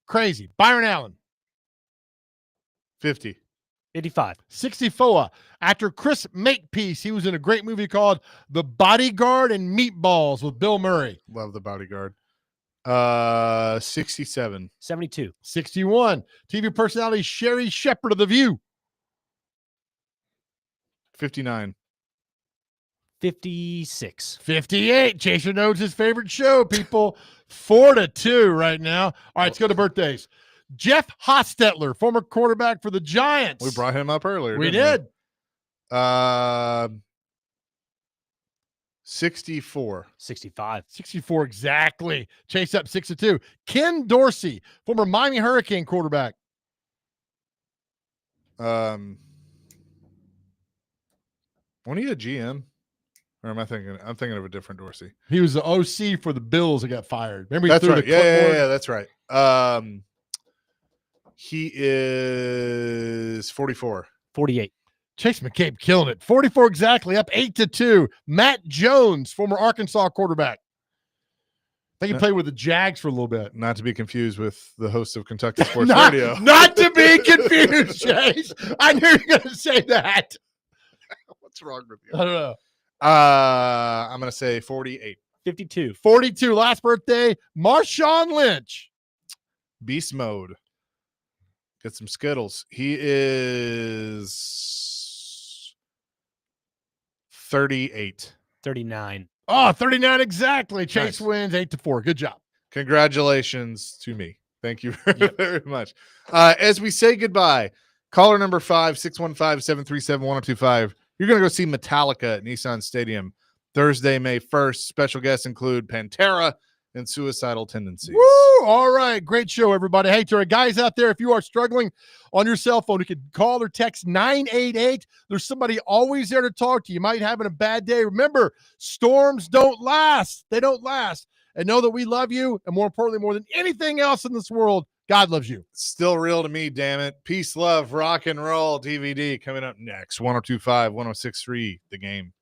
Crazy. Byron Allen. 50. 55. 64. Actor Chris Makepeace. He was in a great movie called The Bodyguard and Meatballs with Bill Murray. Love The Bodyguard. 67. 72. 61. TV personality Sherry Shepherd of The View. 59. 56. 58. Chaser knows his favorite show, people. 4-2 right now. All right, let's go to birthdays. Jeff Hostetler, former quarterback for the Giants. We brought him up earlier. We didn't did. 64. 65. 64 exactly. Chase up 6-2. Ken Dorsey, former Miami Hurricane quarterback. When he a GM? Or am I thinking? I'm thinking of a different Dorsey. He was the OC for the Bills that got fired. Remember he That's threw right. the Yeah, clipboard? yeah, that's right. He is 44. 48. Chase McCabe killing it. 44 exactly, up 8-2. Matt Jones, former Arkansas quarterback. think he played with the Jags for a little bit. Not to be confused with the host of Kentucky Sports not, Radio. not to be confused, Chase. I knew you were going to say that. What's wrong with I you? don't know. I'm going to say 48. 52. 42, last birthday, Marshawn Lynch. Beast mode. Get some Skittles. He is 38. 39. Oh, 39 exactly. Chase Nice. wins 8-4. Good job. Congratulations to me. Thank you very much. As we say goodbye, caller number 5, 615-737-1025. You're going to go see Metallica at Nissan Stadium Thursday, May 1st. Special guests include Pantera and Suicidal Tendencies. Woo! All right. Great show, everybody. Hey, to our guys out there, if you are struggling on your cell phone, you can call or text 988. There's somebody always there to talk to you. You might be having a bad day. Remember, storms don't last. They don't last. And know that we love you. And more importantly, more than anything else in this world, God loves you. Still real to me, damn it. Peace, love, rock and roll DVD coming up next. 102.5, 106.3, The Game.